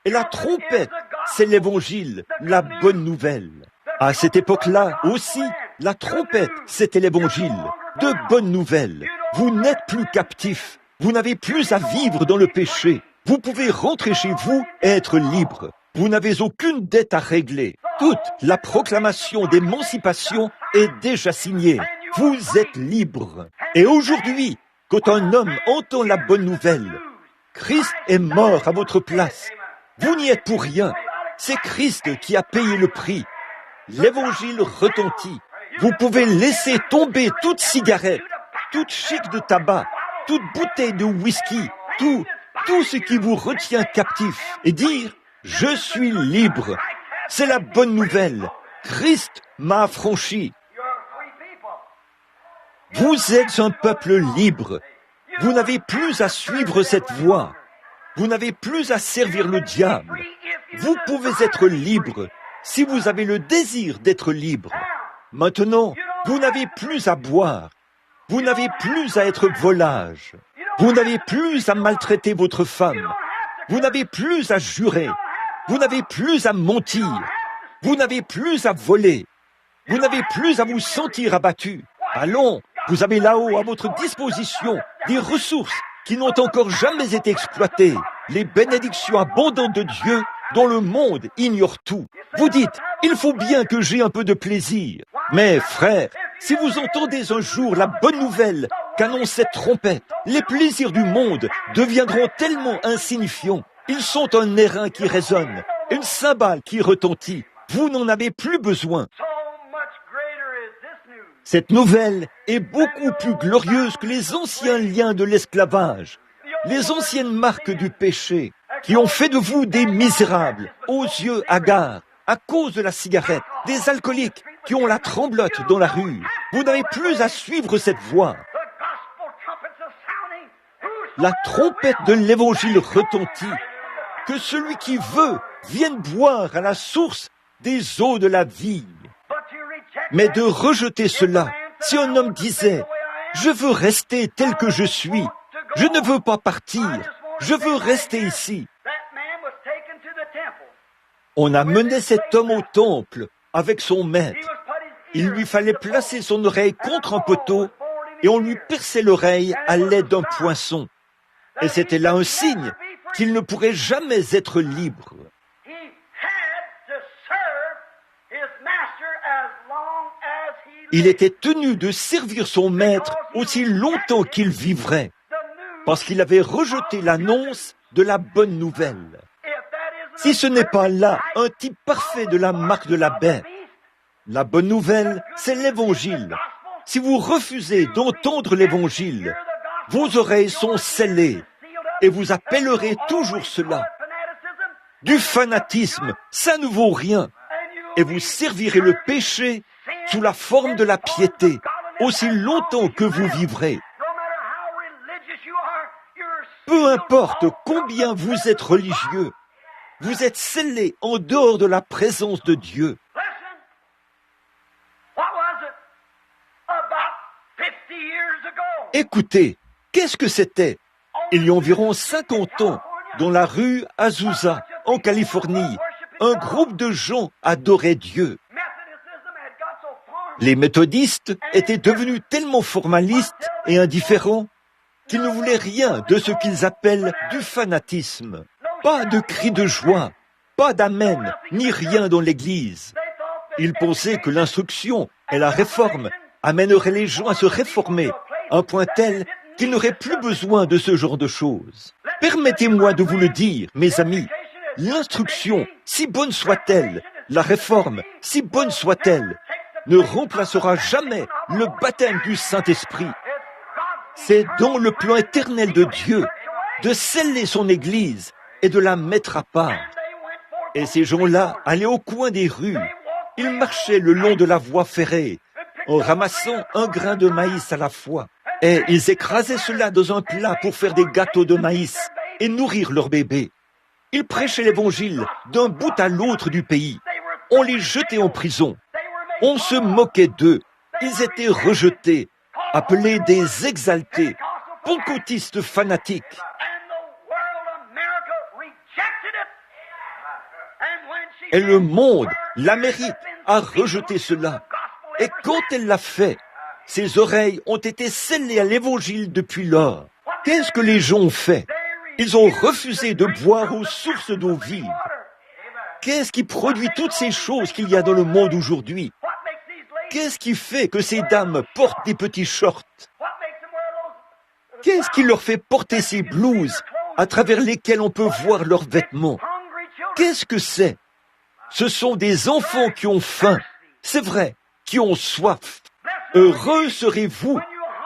Et la trompette, c'est l'évangile, la bonne nouvelle. À cette époque-là aussi, la trompette, c'était l'évangile, de bonnes nouvelles. Vous n'êtes plus captifs, vous n'avez plus à vivre dans le péché. Vous pouvez rentrer chez vous et être libre. Vous n'avez aucune dette à régler. Toute la proclamation d'émancipation est déjà signée. Vous êtes libre. Et aujourd'hui, quand un homme entend la bonne nouvelle, Christ est mort à votre place. Vous n'y êtes pour rien. C'est Christ qui a payé le prix. L'évangile retentit. Vous pouvez laisser tomber toute cigarette, toute chic de tabac, toute bouteille de whisky, tout ce qui vous retient captif et dire « Je suis libre ». C'est la bonne nouvelle. Christ m'a affranchi. Vous êtes un peuple libre. Vous n'avez plus à suivre cette voie. Vous n'avez plus à servir le diable. Vous pouvez être libre si vous avez le désir d'être libre. Maintenant, vous n'avez plus à boire. Vous n'avez plus à être volage. Vous n'avez plus à maltraiter votre femme. Vous n'avez plus à jurer. Vous n'avez plus à mentir. Vous n'avez plus à voler. Vous n'avez plus à vous sentir abattu. Allons, vous avez là-haut à votre disposition des ressources qui n'ont encore jamais été exploitées, les bénédictions abondantes de Dieu dont le monde ignore tout. Vous dites, il faut bien que j'ai un peu de plaisir. Mais frères, si vous entendez un jour la bonne nouvelle qu'annonce cette trompette, les plaisirs du monde deviendront tellement insignifiants. Ils sont un airain qui résonne, une cymbale qui retentit. Vous n'en avez plus besoin. Cette nouvelle est beaucoup plus glorieuse que les anciens liens de l'esclavage, les anciennes marques du péché, qui ont fait de vous des misérables, aux yeux hagards, à cause de la cigarette, des alcooliques qui ont la tremblote dans la rue. Vous n'avez plus à suivre cette voie. La trompette de l'évangile retentit. Que celui qui veut vienne boire à la source des eaux de la vie. Mais de rejeter cela, si un homme disait « Je veux rester tel que je suis, je ne veux pas partir, je veux rester ici », on amenait cet homme au temple avec son maître. Il lui fallait placer son oreille contre un poteau et on lui perçait l'oreille à l'aide d'un poinçon. Et c'était là un signe qu'il ne pourrait jamais être libre. Il était tenu de servir son maître aussi longtemps qu'il vivrait, parce qu'il avait rejeté l'annonce de la bonne nouvelle. Si ce n'est pas là un type parfait de la marque de la bête, la bonne nouvelle, c'est l'évangile. Si vous refusez d'entendre l'évangile, vos oreilles sont scellées et vous appellerez toujours cela. Du fanatisme, ça ne vaut rien. Et vous servirez le péché sous la forme de la piété, aussi longtemps que vous vivrez. Peu importe combien vous êtes religieux, vous êtes scellés en dehors de la présence de Dieu. Écoutez, qu'est-ce que c'était? Il y a environ 50 ans, dans la rue Azusa, en Californie, un groupe de gens adorait Dieu. Les méthodistes étaient devenus tellement formalistes et indifférents qu'ils ne voulaient rien de ce qu'ils appellent du fanatisme. Pas de cris de joie, pas d'amen, ni rien dans l'Église. Ils pensaient que l'instruction et la réforme amèneraient les gens à se réformer, à un point tel qu'ils n'auraient plus besoin de ce genre de choses. Permettez-moi de vous le dire, mes amis, l'instruction, si bonne soit-elle, la réforme, si bonne soit-elle, ne remplacera jamais le baptême du Saint-Esprit. C'est dans le plan éternel de Dieu de sceller son Église et de la mettre à part. Et ces gens-là allaient au coin des rues. Ils marchaient le long de la voie ferrée, en ramassant un grain de maïs à la fois. Et ils écrasaient cela dans un plat pour faire des gâteaux de maïs et nourrir leurs bébés. Ils prêchaient l'évangile d'un bout à l'autre du pays. On les jetait en prison. On se moquait d'eux. Ils étaient rejetés, appelés des exaltés, pentecôtistes fanatiques. Et le monde, l'Amérique, a rejeté cela. Et quand elle l'a fait, ses oreilles ont été scellées à l'évangile depuis lors. Qu'est-ce que les gens ont fait? Ils ont refusé de boire aux sources d'eau vive. Qu'est-ce qui produit toutes ces choses qu'il y a dans le monde aujourd'hui? Qu'est-ce qui fait que ces dames portent des petits shorts? Qu'est-ce qui leur fait porter ces blouses à travers lesquelles on peut voir leurs vêtements? Qu'est-ce que c'est? Ce sont des enfants qui ont faim, c'est vrai, qui ont soif. Heureux serez-vous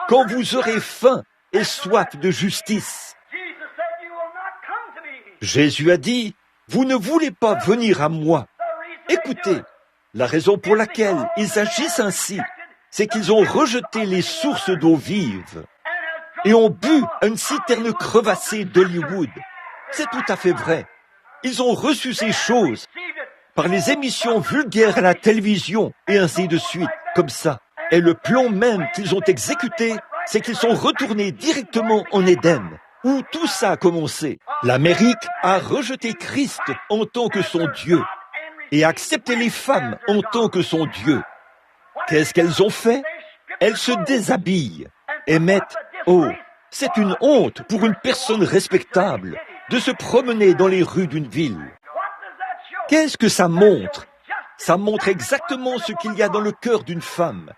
quand vous aurez faim et soif de justice. Jésus a dit, vous ne voulez pas venir à moi. Écoutez, la raison pour laquelle ils agissent ainsi, c'est qu'ils ont rejeté les sources d'eau vive et ont bu à une citerne crevassée d'Hollywood. C'est tout à fait vrai. Ils ont reçu ces choses par les émissions vulgaires à la télévision et ainsi de suite, comme ça. Et le plan même qu'ils ont exécuté, c'est qu'ils sont retournés directement en Éden, où tout ça a commencé. L'Amérique a rejeté Christ en tant que son Dieu et a accepté les femmes en tant que son Dieu. Qu'est-ce qu'elles ont fait? Elles se déshabillent et mettent « Oh, c'est une honte pour une personne respectable de se promener dans les rues d'une ville. » Qu'est-ce que ça montre? Ça montre exactement ce qu'il y a dans le cœur d'une femme.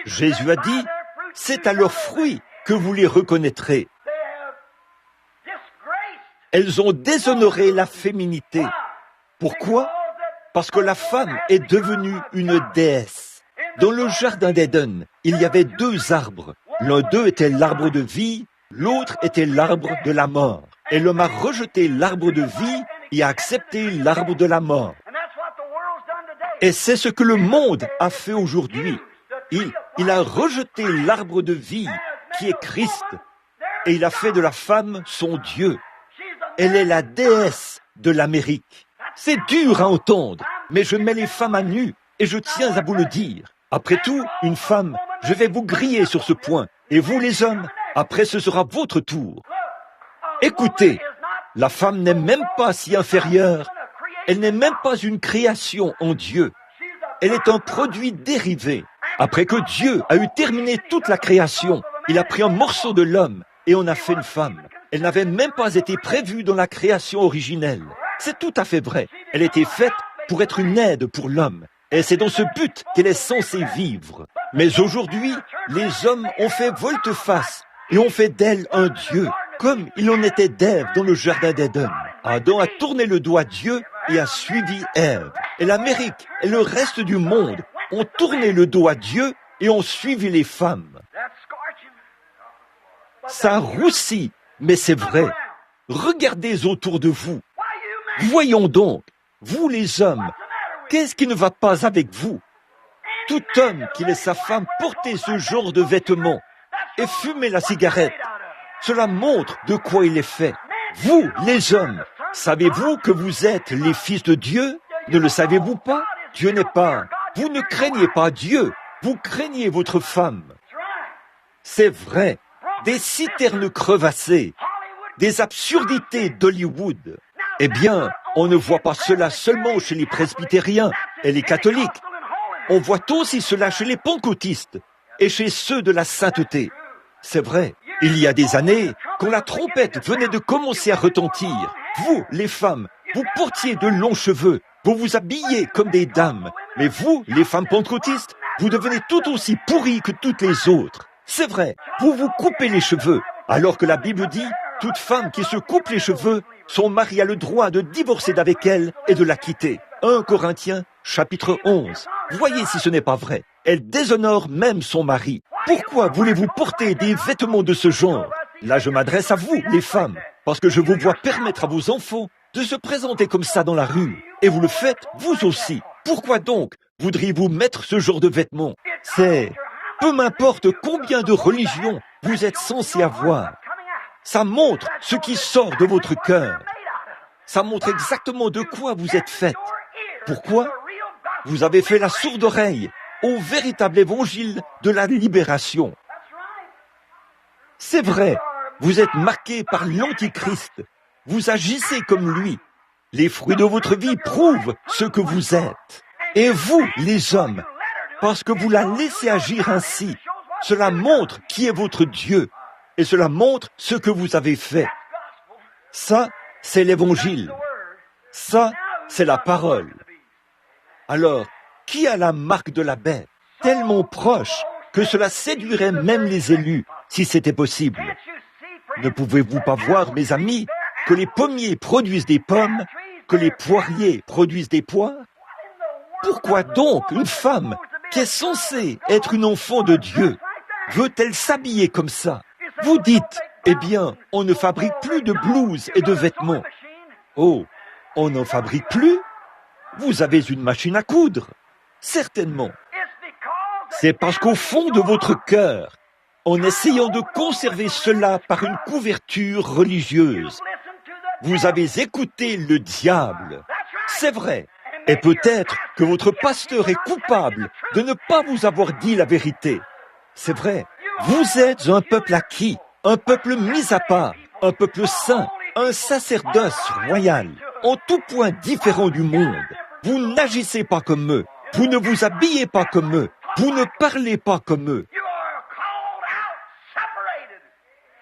Jésus a dit, c'est à leurs fruits que vous les reconnaîtrez. Elles ont déshonoré la féminité. Pourquoi? Parce que la femme est devenue une déesse. Dans le jardin d'Éden, il y avait 2 arbres. L'un d'eux était l'arbre de vie, l'autre était l'arbre de la mort. Et l'homme a rejeté l'arbre de vie et a accepté l'arbre de la mort. Et c'est ce que le monde a fait aujourd'hui. Il a rejeté l'arbre de vie qui est Christ et il a fait de la femme son Dieu. Elle est la déesse de l'Amérique. C'est dur à entendre, mais je mets les femmes à nu et je tiens à vous le dire. Après tout, une femme, je vais vous griller sur ce point. Et vous les hommes, après ce sera votre tour. Écoutez, la femme n'est même pas si inférieure. Elle n'est même pas une création en Dieu. Elle est un produit dérivé. Après que Dieu a eu terminé toute la création, Il a pris un morceau de l'homme et on a fait une femme. Elle n'avait même pas été prévue dans la création originelle. C'est tout à fait vrai. Elle était faite pour être une aide pour l'homme. Et c'est dans ce but qu'elle est censée vivre. Mais aujourd'hui, les hommes ont fait volte-face et ont fait d'elle un Dieu, comme il en était d'Ève dans le jardin d'Éden. Adam a tourné le dos à Dieu et a suivi Ève. Et l'Amérique et le reste du monde ont tourné le dos à Dieu et ont suivi les femmes. Ça roussit, mais c'est vrai. Regardez autour de vous. Voyons donc, vous les hommes, qu'est-ce qui ne va pas avec vous? Tout homme qui laisse sa femme porter ce genre de vêtements et fumer la cigarette, cela montre de quoi il est fait. Vous, les hommes, savez-vous que vous êtes les fils de Dieu? Ne le savez-vous pas? Dieu n'est pas. Vous ne craignez pas Dieu, vous craignez votre femme. C'est vrai, des citernes crevassées, des absurdités d'Hollywood. Eh bien, on ne voit pas cela seulement chez les presbytériens et les catholiques. On voit aussi cela chez les pentecôtistes et chez ceux de la sainteté. C'est vrai, il y a des années, quand la trompette venait de commencer à retentir, vous, les femmes, vous portiez de longs cheveux, vous vous habillez comme des dames. Mais vous, les femmes pentecôtistes, vous devenez tout aussi pourries que toutes les autres. C'est vrai, vous vous coupez les cheveux, alors que la Bible dit, toute femme qui se coupe les cheveux, son mari a le droit de divorcer d'avec elle et de la quitter. 1 Corinthiens, chapitre 11. Voyez si ce n'est pas vrai. Elle déshonore même son mari. Pourquoi voulez-vous porter des vêtements de ce genre? Là, je m'adresse à vous, les femmes, parce que je vous vois permettre à vos enfants de se présenter comme ça dans la rue. Et vous le faites, vous aussi. Pourquoi donc voudriez-vous mettre ce genre de vêtements? C'est... Peu m'importe combien de religions vous êtes censés avoir. Ça montre ce qui sort de votre cœur. Ça montre exactement de quoi vous êtes faites. Pourquoi? Vous avez fait la sourde oreille au véritable évangile de la libération. C'est vrai, vous êtes marqués par l'Antichrist. Vous agissez comme lui. Les fruits de votre vie prouvent ce que vous êtes. Et vous, les hommes, parce que vous la laissez agir ainsi, cela montre qui est votre Dieu. Et cela montre ce que vous avez fait. Ça, c'est l'évangile. Ça, c'est la parole. Alors, qui a la marque de la bête? Tellement proche que cela séduirait même les élus, si c'était possible. Ne pouvez-vous pas voir, mes amis, que les pommiers produisent des pommes, que les poiriers produisent des poires? Pourquoi donc une femme qui est censée être une enfant de Dieu veut-elle s'habiller comme ça? Vous dites, eh bien, on ne fabrique plus de blouses et de vêtements. Oh, on n'en fabrique plus? Vous avez une machine à coudre. Certainement. C'est parce qu'au fond de votre cœur, en essayant de conserver cela par une couverture religieuse, vous avez écouté le diable. C'est vrai. Et peut-être que votre pasteur est coupable de ne pas vous avoir dit la vérité. C'est vrai. Vous êtes un peuple acquis, un peuple mis à part, un peuple saint, un sacerdoce royal, en tout point différent du monde. Vous n'agissez pas comme eux, vous ne vous habillez pas comme eux, vous ne parlez pas comme eux.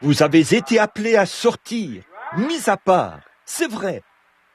Vous avez été appelés à sortir, mis à part, c'est vrai.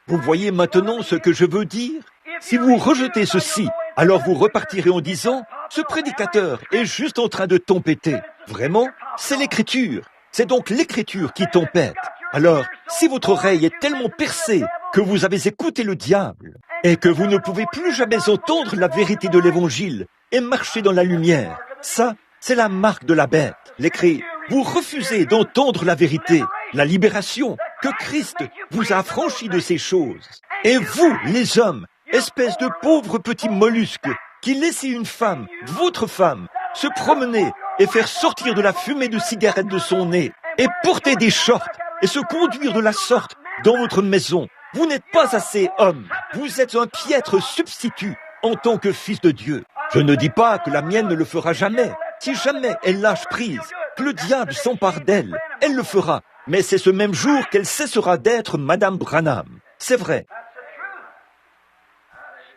Vous voyez maintenant ce que je veux dire? Si vous rejetez ceci, alors vous repartirez en disant « Ce prédicateur est juste en train de tempêter. » Vraiment, c'est l'Écriture. C'est donc l'Écriture qui tempête. Alors, si votre oreille est tellement percée que vous avez écouté le diable et que vous ne pouvez plus jamais entendre la vérité de l'Évangile et marcher dans la lumière, ça, c'est la marque de la bête. L'Écrit, vous refusez d'entendre la vérité, la libération, que Christ vous a affranchi de ces choses. Et vous, les hommes, espèce de pauvres petits mollusques, qui laissez une femme, votre femme, se promener et faire sortir de la fumée de cigarette de son nez, et porter des shorts, et se conduire de la sorte dans votre maison. Vous n'êtes pas assez homme. Vous êtes un piètre substitut en tant que fils de Dieu. Je ne dis pas que la mienne ne le fera jamais. Si jamais elle lâche prise, que le diable s'empare d'elle, elle le fera. Mais c'est ce même jour qu'elle cessera d'être Madame Branham. C'est vrai.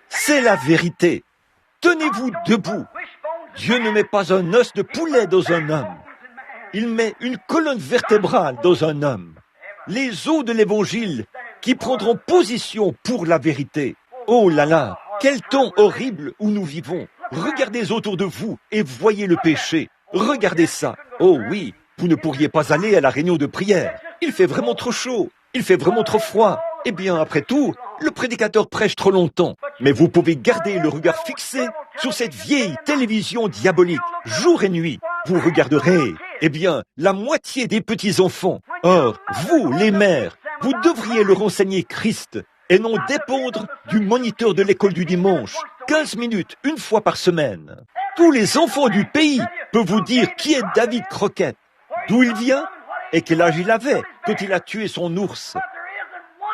C'est la vérité. Tenez-vous debout. Dieu ne met pas un os de poulet dans un homme. Il met une colonne vertébrale dans un homme. Les os de l'Évangile qui prendront position pour la vérité. Oh là là, quel temps horrible où nous vivons. Regardez autour de vous et voyez le péché. Regardez ça. Oh oui, vous ne pourriez pas aller à la réunion de prière. Il fait vraiment trop chaud. Il fait vraiment trop froid. Eh bien, après tout, le prédicateur prêche trop longtemps. Mais vous pouvez garder le regard fixé sur cette vieille télévision diabolique, jour et nuit. Vous regarderez, eh bien, la moitié des petits-enfants. Or, vous, les mères, vous devriez leur enseigner Christ et non dépendre du moniteur de l'école du dimanche, 15 minutes, une fois par semaine. Tous les enfants du pays peuvent vous dire qui est David Crockett, d'où il vient et quel âge il avait quand il a tué son ours.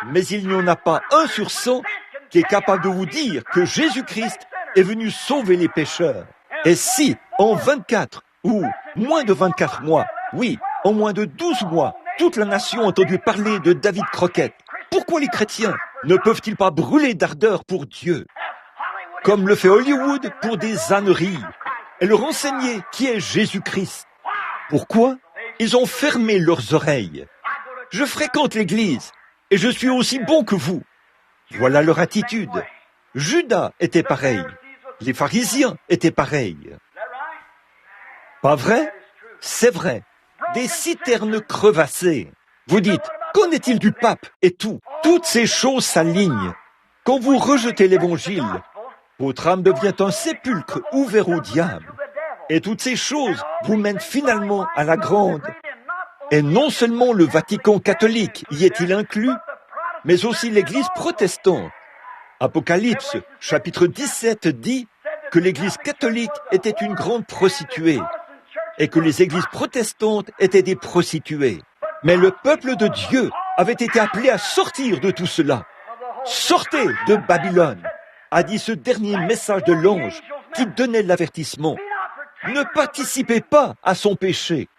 Mais il n'y en a pas 1 sur 100 qui est capable de vous dire que Jésus-Christ est venu sauver les pécheurs. Et si, en 24 ou moins de 24 mois, oui, en moins de 12 mois, toute la nation a entendu parler de David Crockett, pourquoi les chrétiens ne peuvent-ils pas brûler d'ardeur pour Dieu, comme le fait Hollywood pour des âneries, et leur enseigner qui est Jésus-Christ? Pourquoi? Ils ont fermé leurs oreilles. Je fréquente l'église, et je suis aussi bon que vous. Voilà leur attitude. Judas était pareil. Les pharisiens étaient pareils. Pas vrai? C'est vrai. Des citernes crevassées. Vous dites, qu'en est-il du pape et tout? Toutes ces choses s'alignent. Quand vous rejetez l'évangile, votre âme devient un sépulcre ouvert au diable. Et toutes ces choses vous mènent finalement à la grande. Et non seulement le Vatican catholique y est-il inclus, mais aussi l'Église protestante. Apocalypse, chapitre 17, dit que l'Église catholique était une grande prostituée et que les églises protestantes étaient des prostituées. Mais le peuple de Dieu avait été appelé à sortir de tout cela. Sortez de Babylone, a dit ce dernier message de l'ange qui donnait l'avertissement. Ne participez pas à son péché.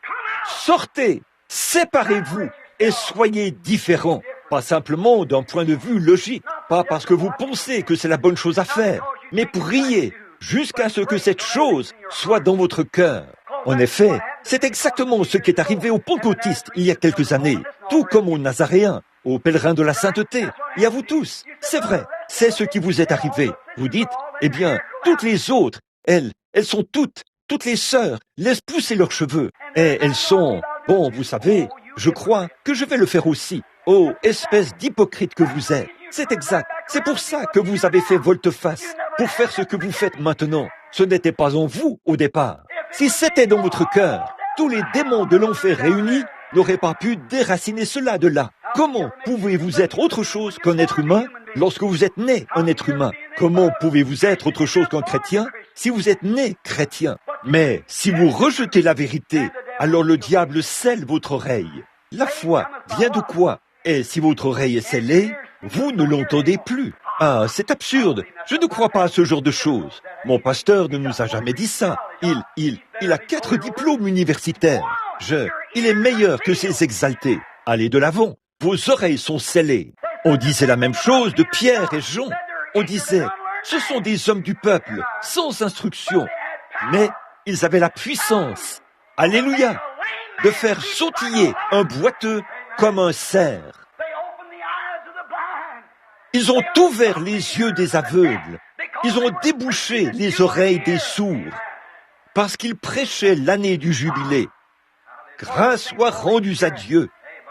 Sortez, séparez-vous et soyez différents. Pas simplement d'un point de vue logique, pas parce que vous pensez que c'est la bonne chose à faire, mais priez jusqu'à ce que cette chose soit dans votre cœur. En effet, c'est exactement ce qui est arrivé aux pentecôtistes il y a quelques années, tout comme aux Nazaréens, aux pèlerins de la sainteté, et à vous tous. C'est vrai, c'est ce qui vous est arrivé. Vous dites, eh bien, toutes les autres, elles sont toutes les sœurs, laissent pousser leurs cheveux. Et elles sont, bon, vous savez, je crois que je vais le faire aussi. Oh, espèce d'hypocrite que vous êtes. C'est exact. C'est pour ça que vous avez fait volte-face, pour faire ce que vous faites maintenant. Ce n'était pas en vous au départ. Si c'était dans votre cœur, tous les démons de l'enfer réunis n'auraient pas pu déraciner cela de là. Comment pouvez-vous être autre chose qu'un être humain lorsque vous êtes né un être humain? Comment pouvez-vous être autre chose qu'un chrétien si vous êtes né chrétien? Mais si vous rejetez la vérité, alors le diable scelle votre oreille. La foi vient de quoi? Et si votre oreille est scellée, vous ne l'entendez plus. Ah, c'est absurde. Je ne crois pas à ce genre de choses. Mon pasteur ne nous a jamais dit ça. Il a 4 diplômes universitaires. Il est meilleur que ces exaltés. Allez de l'avant. Vos oreilles sont scellées. On disait la même chose de Pierre et Jean. On disait, ce sont des hommes du peuple, sans instruction. Mais ils avaient la puissance, alléluia, de faire sautiller un boiteux comme un cerf. Ils ont ouvert les yeux des aveugles. Ils ont débouché les oreilles des sourds. Parce qu'ils prêchaient l'année du jubilé. Grâce soit rendue à Dieu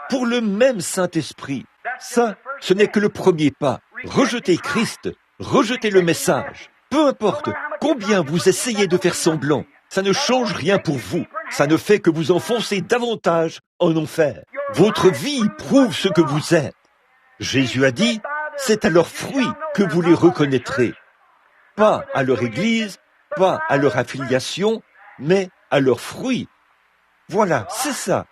pour le même Saint-Esprit. Ça, ce n'est que le premier pas. Rejetez Christ, rejetez le message. Peu importe combien vous essayez de faire semblant, ça ne change rien pour vous. Ça ne fait que vous enfoncer davantage en enfer. Votre vie prouve ce que vous êtes. Jésus a dit, c'est à leurs fruits que vous les reconnaîtrez. Pas à leur église, pas à leur affiliation, mais à leurs fruits. Voilà, c'est ça.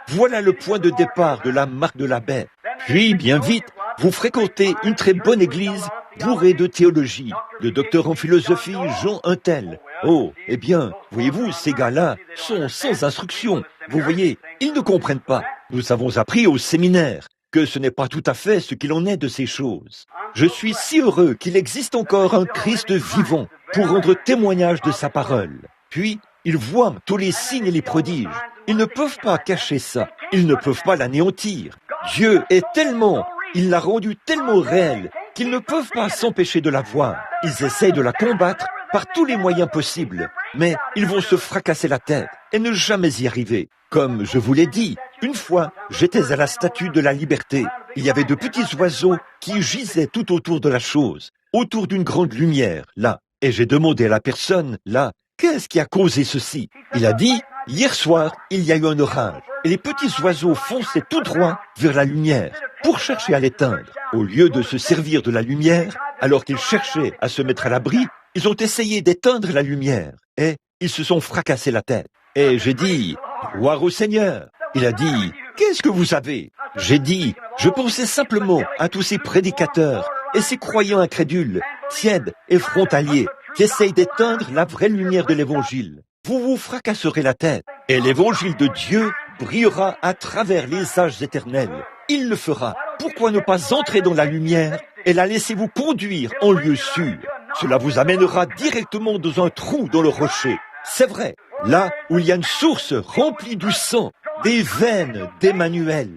Voilà le point de départ de la marque de la bête. Puis, bien vite, vous fréquentez une très bonne église bourrée de théologie, de docteur en philosophie Jean Untel. Oh, eh bien, voyez-vous, ces gars-là sont sans instruction. Vous voyez, ils ne comprennent pas. Nous avons appris au séminaire que ce n'est pas tout à fait ce qu'il en est de ces choses. Je suis si heureux qu'il existe encore un Christ vivant pour rendre témoignage de sa parole. Puis, Ils voient tous les signes et les prodiges. Ils ne peuvent pas cacher ça. Ils ne peuvent pas l'anéantir. Dieu est tellement, il l'a rendu tellement réel qu'ils ne peuvent pas s'empêcher de la voir. Ils essayent de la combattre par tous les moyens possibles, mais ils vont se fracasser la tête et ne jamais y arriver. Comme je vous l'ai dit, une fois, j'étais à la Statue de la Liberté. Il y avait de petits oiseaux qui gisaient tout autour de la chose, autour d'une grande lumière, là. Et j'ai demandé à la personne, là, qu'est-ce qui a causé ceci? Il a dit, hier soir, il y a eu un orage, et les petits oiseaux fonçaient tout droit vers la lumière pour chercher à l'éteindre. Au lieu de se servir de la lumière, alors qu'ils cherchaient à se mettre à l'abri, ils ont essayé d'éteindre la lumière, et ils se sont fracassés la tête. Et j'ai dit, gloire au Seigneur. Il a dit, qu'est-ce que vous avez? J'ai dit, je pensais simplement à tous ces prédicateurs et ces croyants incrédules, tièdes et frontaliers, qui essayent d'éteindre la vraie lumière de l'Évangile. Vous vous fracasserez la tête, et l'Évangile de Dieu brillera à travers les âges éternels. Il le fera. Pourquoi ne pas entrer dans la lumière et la laisser vous conduire en lieu sûr? Cela vous amènera directement dans un trou dans le rocher. C'est vrai, là où il y a une source remplie du sang, des veines d'Emmanuel.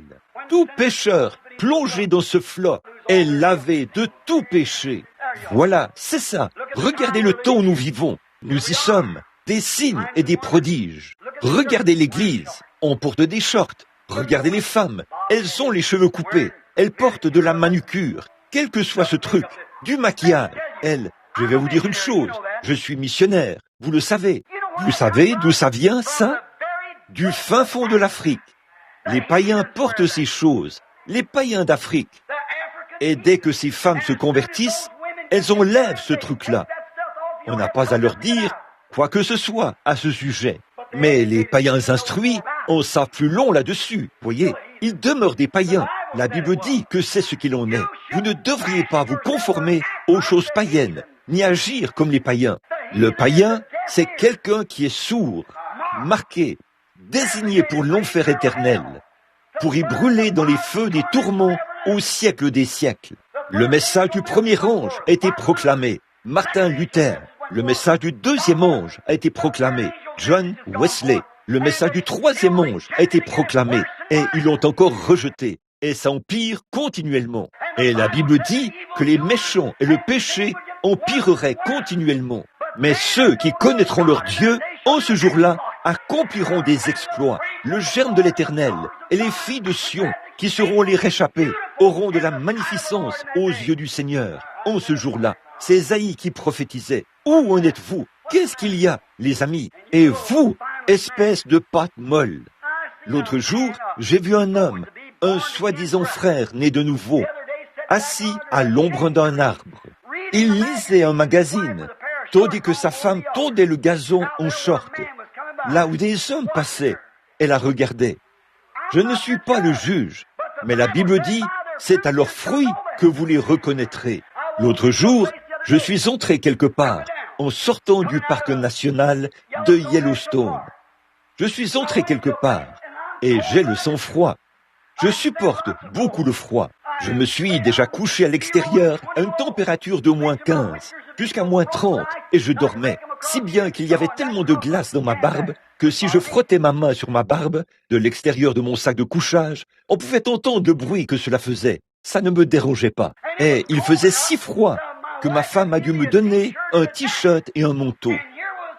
Tout pécheur plongé dans ce flot est lavé de tout péché. Voilà, c'est ça. Regardez le temps où nous vivons. Nous y sommes. Des signes et des prodiges. Regardez l'église. On porte des shorts. Regardez les femmes. Elles ont les cheveux coupés. Elles portent de la manucure. Quel que soit ce truc. Du maquillage. Je vais vous dire une chose. Je suis missionnaire. Vous le savez. Vous savez d'où ça vient, ça? Du fin fond de l'Afrique. Les païens portent ces choses. Les païens d'Afrique. Et dès que ces femmes se convertissent, elles enlèvent ce truc-là. On n'a pas à leur dire quoi que ce soit à ce sujet. Mais les païens instruits en savent plus long là-dessus. Voyez, ils demeurent des païens. La Bible dit que c'est ce qu'il en est. Vous ne devriez pas vous conformer aux choses païennes, ni agir comme les païens. Le païen, c'est quelqu'un qui est sourd, marqué, désigné pour l'enfer éternel, pour y brûler dans les feux des tourments au siècle des siècles. Le message du premier ange a été proclamé, Martin Luther. Le message du deuxième ange a été proclamé, John Wesley. Le message du troisième ange a été proclamé, et ils l'ont encore rejeté. Et ça empire continuellement. Et la Bible dit que les méchants et le péché empireraient continuellement. Mais ceux qui connaîtront leur Dieu, en ce jour-là, accompliront des exploits. Le germe de l'Éternel et les filles de Sion, qui seront les réchappés, auront de la magnificence aux yeux du Seigneur. En ce jour-là, c'est Ésaïe qui prophétisait. Où en êtes-vous? Qu'est-ce qu'il y a, les amis? Et vous, espèce de pâte molle. L'autre jour, j'ai vu un homme, un soi-disant frère né de nouveau, assis à l'ombre d'un arbre. Il lisait un magazine, tandis que sa femme tondait le gazon en short. Là où des hommes passaient, elle la regardait. Je ne suis pas le juge, mais la Bible dit, c'est à leurs fruits que vous les reconnaîtrez. L'autre jour, je suis entré quelque part, en sortant du parc national de Yellowstone. Je suis entré quelque part, et j'ai le sang-froid. Je supporte beaucoup le froid. Je me suis déjà couché à l'extérieur à une température de moins 15, jusqu'à moins 30, et je dormais, si bien qu'il y avait tellement de glace dans ma barbe que si je frottais ma main sur ma barbe, de l'extérieur de mon sac de couchage, on pouvait entendre le bruit que cela faisait. Ça ne me dérangeait pas. Et il faisait si froid que ma femme a dû me donner un t-shirt et un manteau.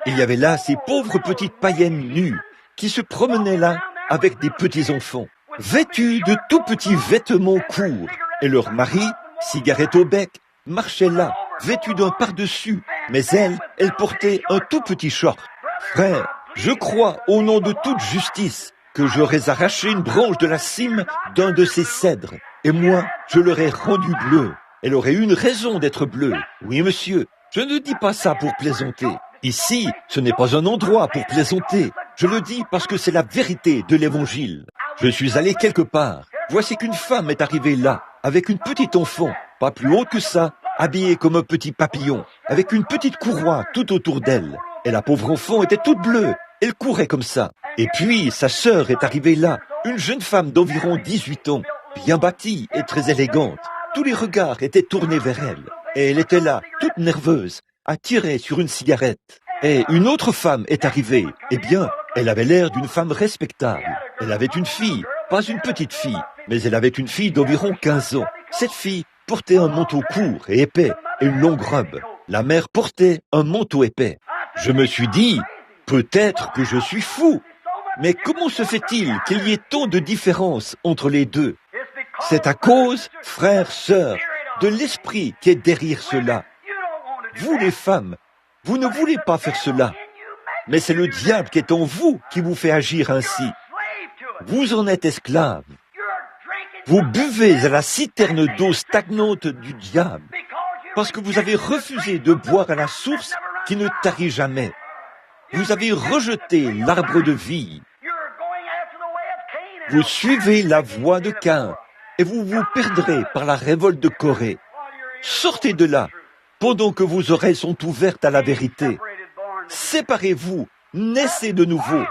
Il y avait là ces pauvres petites païennes nues qui se promenaient là avec des petits-enfants, vêtus de tout petits vêtements courts. Et leur mari, cigarette au bec, marchait là, vêtu d'un par-dessus. Mais elle portait un tout petit short. Frère, je crois, au nom de toute justice, que j'aurais arraché une branche de la cime d'un de ces cèdres. Et moi, je l'aurais rendue bleue. Elle aurait eu une raison d'être bleue. Oui, monsieur, je ne dis pas ça pour plaisanter. Ici, ce n'est pas un endroit pour plaisanter. Je le dis parce que c'est la vérité de l'Évangile. Je suis allé quelque part. Voici qu'une femme est arrivée là, avec une petite enfant, pas plus haute que ça, habillée comme un petit papillon, avec une petite courroie tout autour d'elle. Et la pauvre enfant était toute bleue. Elle courait comme ça. Et puis, sa sœur est arrivée là, une jeune femme d'environ 18 ans, bien bâtie et très élégante. Tous les regards étaient tournés vers elle. Et elle était là, toute nerveuse, à tirer sur une cigarette. Et une autre femme est arrivée. Eh bien, elle avait l'air d'une femme respectable. Elle avait une fille, pas une petite fille, mais elle avait une fille d'environ 15 ans. Cette fille portait un manteau court et épais et une longue robe. La mère portait un manteau épais. Je me suis dit, peut-être que je suis fou. Mais comment se fait-il qu'il y ait tant de différence entre les deux? C'est à cause, frères, sœurs, de l'esprit qui est derrière cela. Vous les femmes, vous ne voulez pas faire cela, mais c'est le diable qui est en vous qui vous fait agir ainsi. Vous en êtes esclaves. Vous buvez à la citerne d'eau stagnante du diable, parce que vous avez refusé de boire à la source qui ne tarit jamais. Vous avez rejeté l'arbre de vie. Vous suivez la voie de Caïn, et vous vous perdrez par la révolte de Corée. Sortez de là, pendant que vos oreilles sont ouvertes à la vérité. Séparez-vous, naissez de nouveau.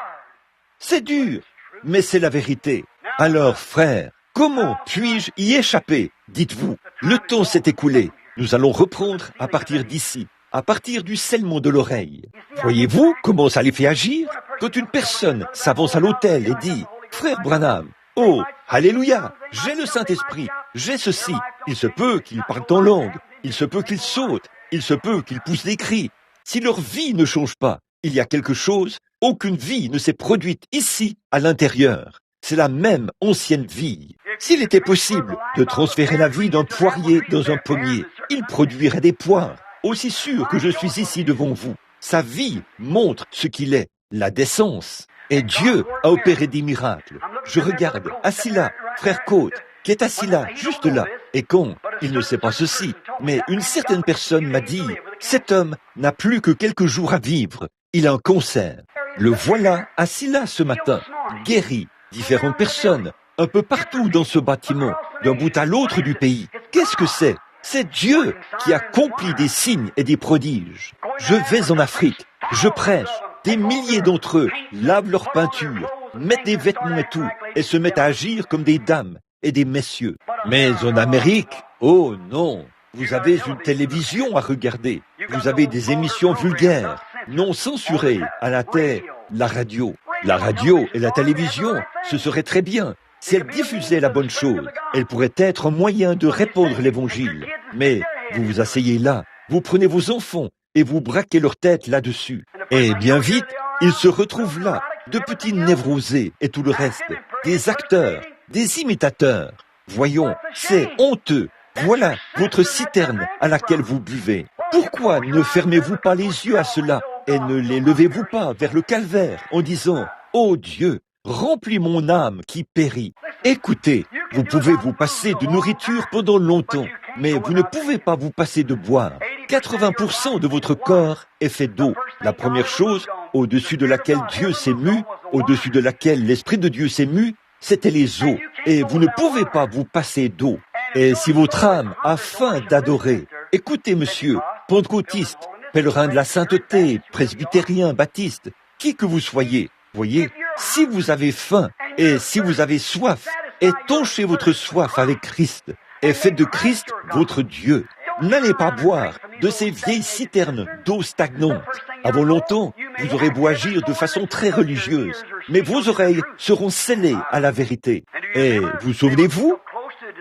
C'est dur, mais c'est la vérité. Alors, frères, comment puis-je y échapper? Dites-vous, le temps s'est écoulé. Nous allons reprendre à partir d'ici, à partir du scellement de l'oreille. Voyez-vous comment ça les fait agir? Quand une personne s'avance à l'autel et dit « Frère Branham, oh, alléluia, j'ai le Saint-Esprit, j'ai ceci », il se peut qu'ils parlent en langue, il se peut qu'ils sautent, il se peut qu'ils poussent des cris. Si leur vie ne change pas, il y a quelque chose, aucune vie ne s'est produite ici, à l'intérieur. C'est la même ancienne vie. S'il était possible de transférer la vie d'un poirier dans un pommier, il produirait des poires. Aussi sûr que je suis ici devant vous, sa vie montre ce qu'il est, la décence. Et Dieu a opéré des miracles. Je regarde, assis là, frère Côte, qui est assis là, juste là. Et quand il ne sait pas ceci, mais une certaine personne m'a dit, cet homme n'a plus que quelques jours à vivre. Il a un cancer. Le voilà assis là ce matin, guéri. Différentes personnes, un peu partout dans ce bâtiment, d'un bout à l'autre du pays. Qu'est-ce que c'est? C'est Dieu qui accomplit des signes et des prodiges. Je vais en Afrique, je prêche. Des milliers d'entre eux lavent leur peinture, mettent des vêtements et tout, et se mettent à agir comme des dames et des messieurs. Mais en Amérique, oh non, vous avez une télévision à regarder, vous avez des émissions vulgaires, non censurées à la télé, la radio. La radio et la télévision, ce serait très bien. Si elles diffusaient la bonne chose, elles pourraient être un moyen de répandre l'évangile. Mais vous vous asseyez là, vous prenez vos enfants et vous braquez leur tête là-dessus. Et bien vite, ils se retrouvent là, de petits névrosés et tout le reste, des acteurs, des imitateurs. Voyons, c'est honteux. Voilà votre citerne à laquelle vous buvez. Pourquoi ne fermez-vous pas les yeux à cela et ne les levez-vous pas vers le calvaire en disant « Ô Dieu, remplis mon âme qui périt ». Écoutez, vous pouvez vous passer de nourriture pendant longtemps, mais vous ne pouvez pas vous passer de boire. 80% de votre corps est fait d'eau. La première chose, au-dessus de laquelle Dieu s'est mu, au-dessus de laquelle l'Esprit de Dieu s'est mu, c'était les eaux. Et vous ne pouvez pas vous passer d'eau. Et si votre âme a faim d'adorer, écoutez monsieur, pentecôtiste, pèlerin de la sainteté, presbytérien, baptiste, qui que vous soyez, voyez, si vous avez faim et si vous avez soif, étanchez votre soif avec Christ et faites de Christ votre Dieu. N'allez pas boire de ces vieilles citernes d'eau stagnante. Avant longtemps, vous aurez beau agir de façon très religieuse, mais vos oreilles seront scellées à la vérité. Et vous souvenez-vous,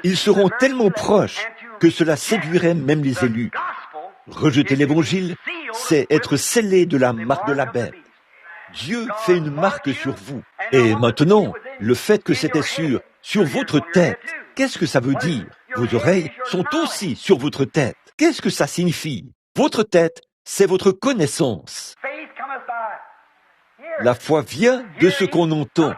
ils seront tellement proches que cela séduirait même les élus. Rejeter l'évangile, c'est être scellé de la marque de la bête. Dieu fait une marque sur vous. Et maintenant, le fait que c'était sur votre tête, qu'est-ce que ça veut dire? Vos oreilles sont aussi sur votre tête. Qu'est-ce que ça signifie? Votre tête, c'est votre connaissance. La foi vient de ce qu'on entend.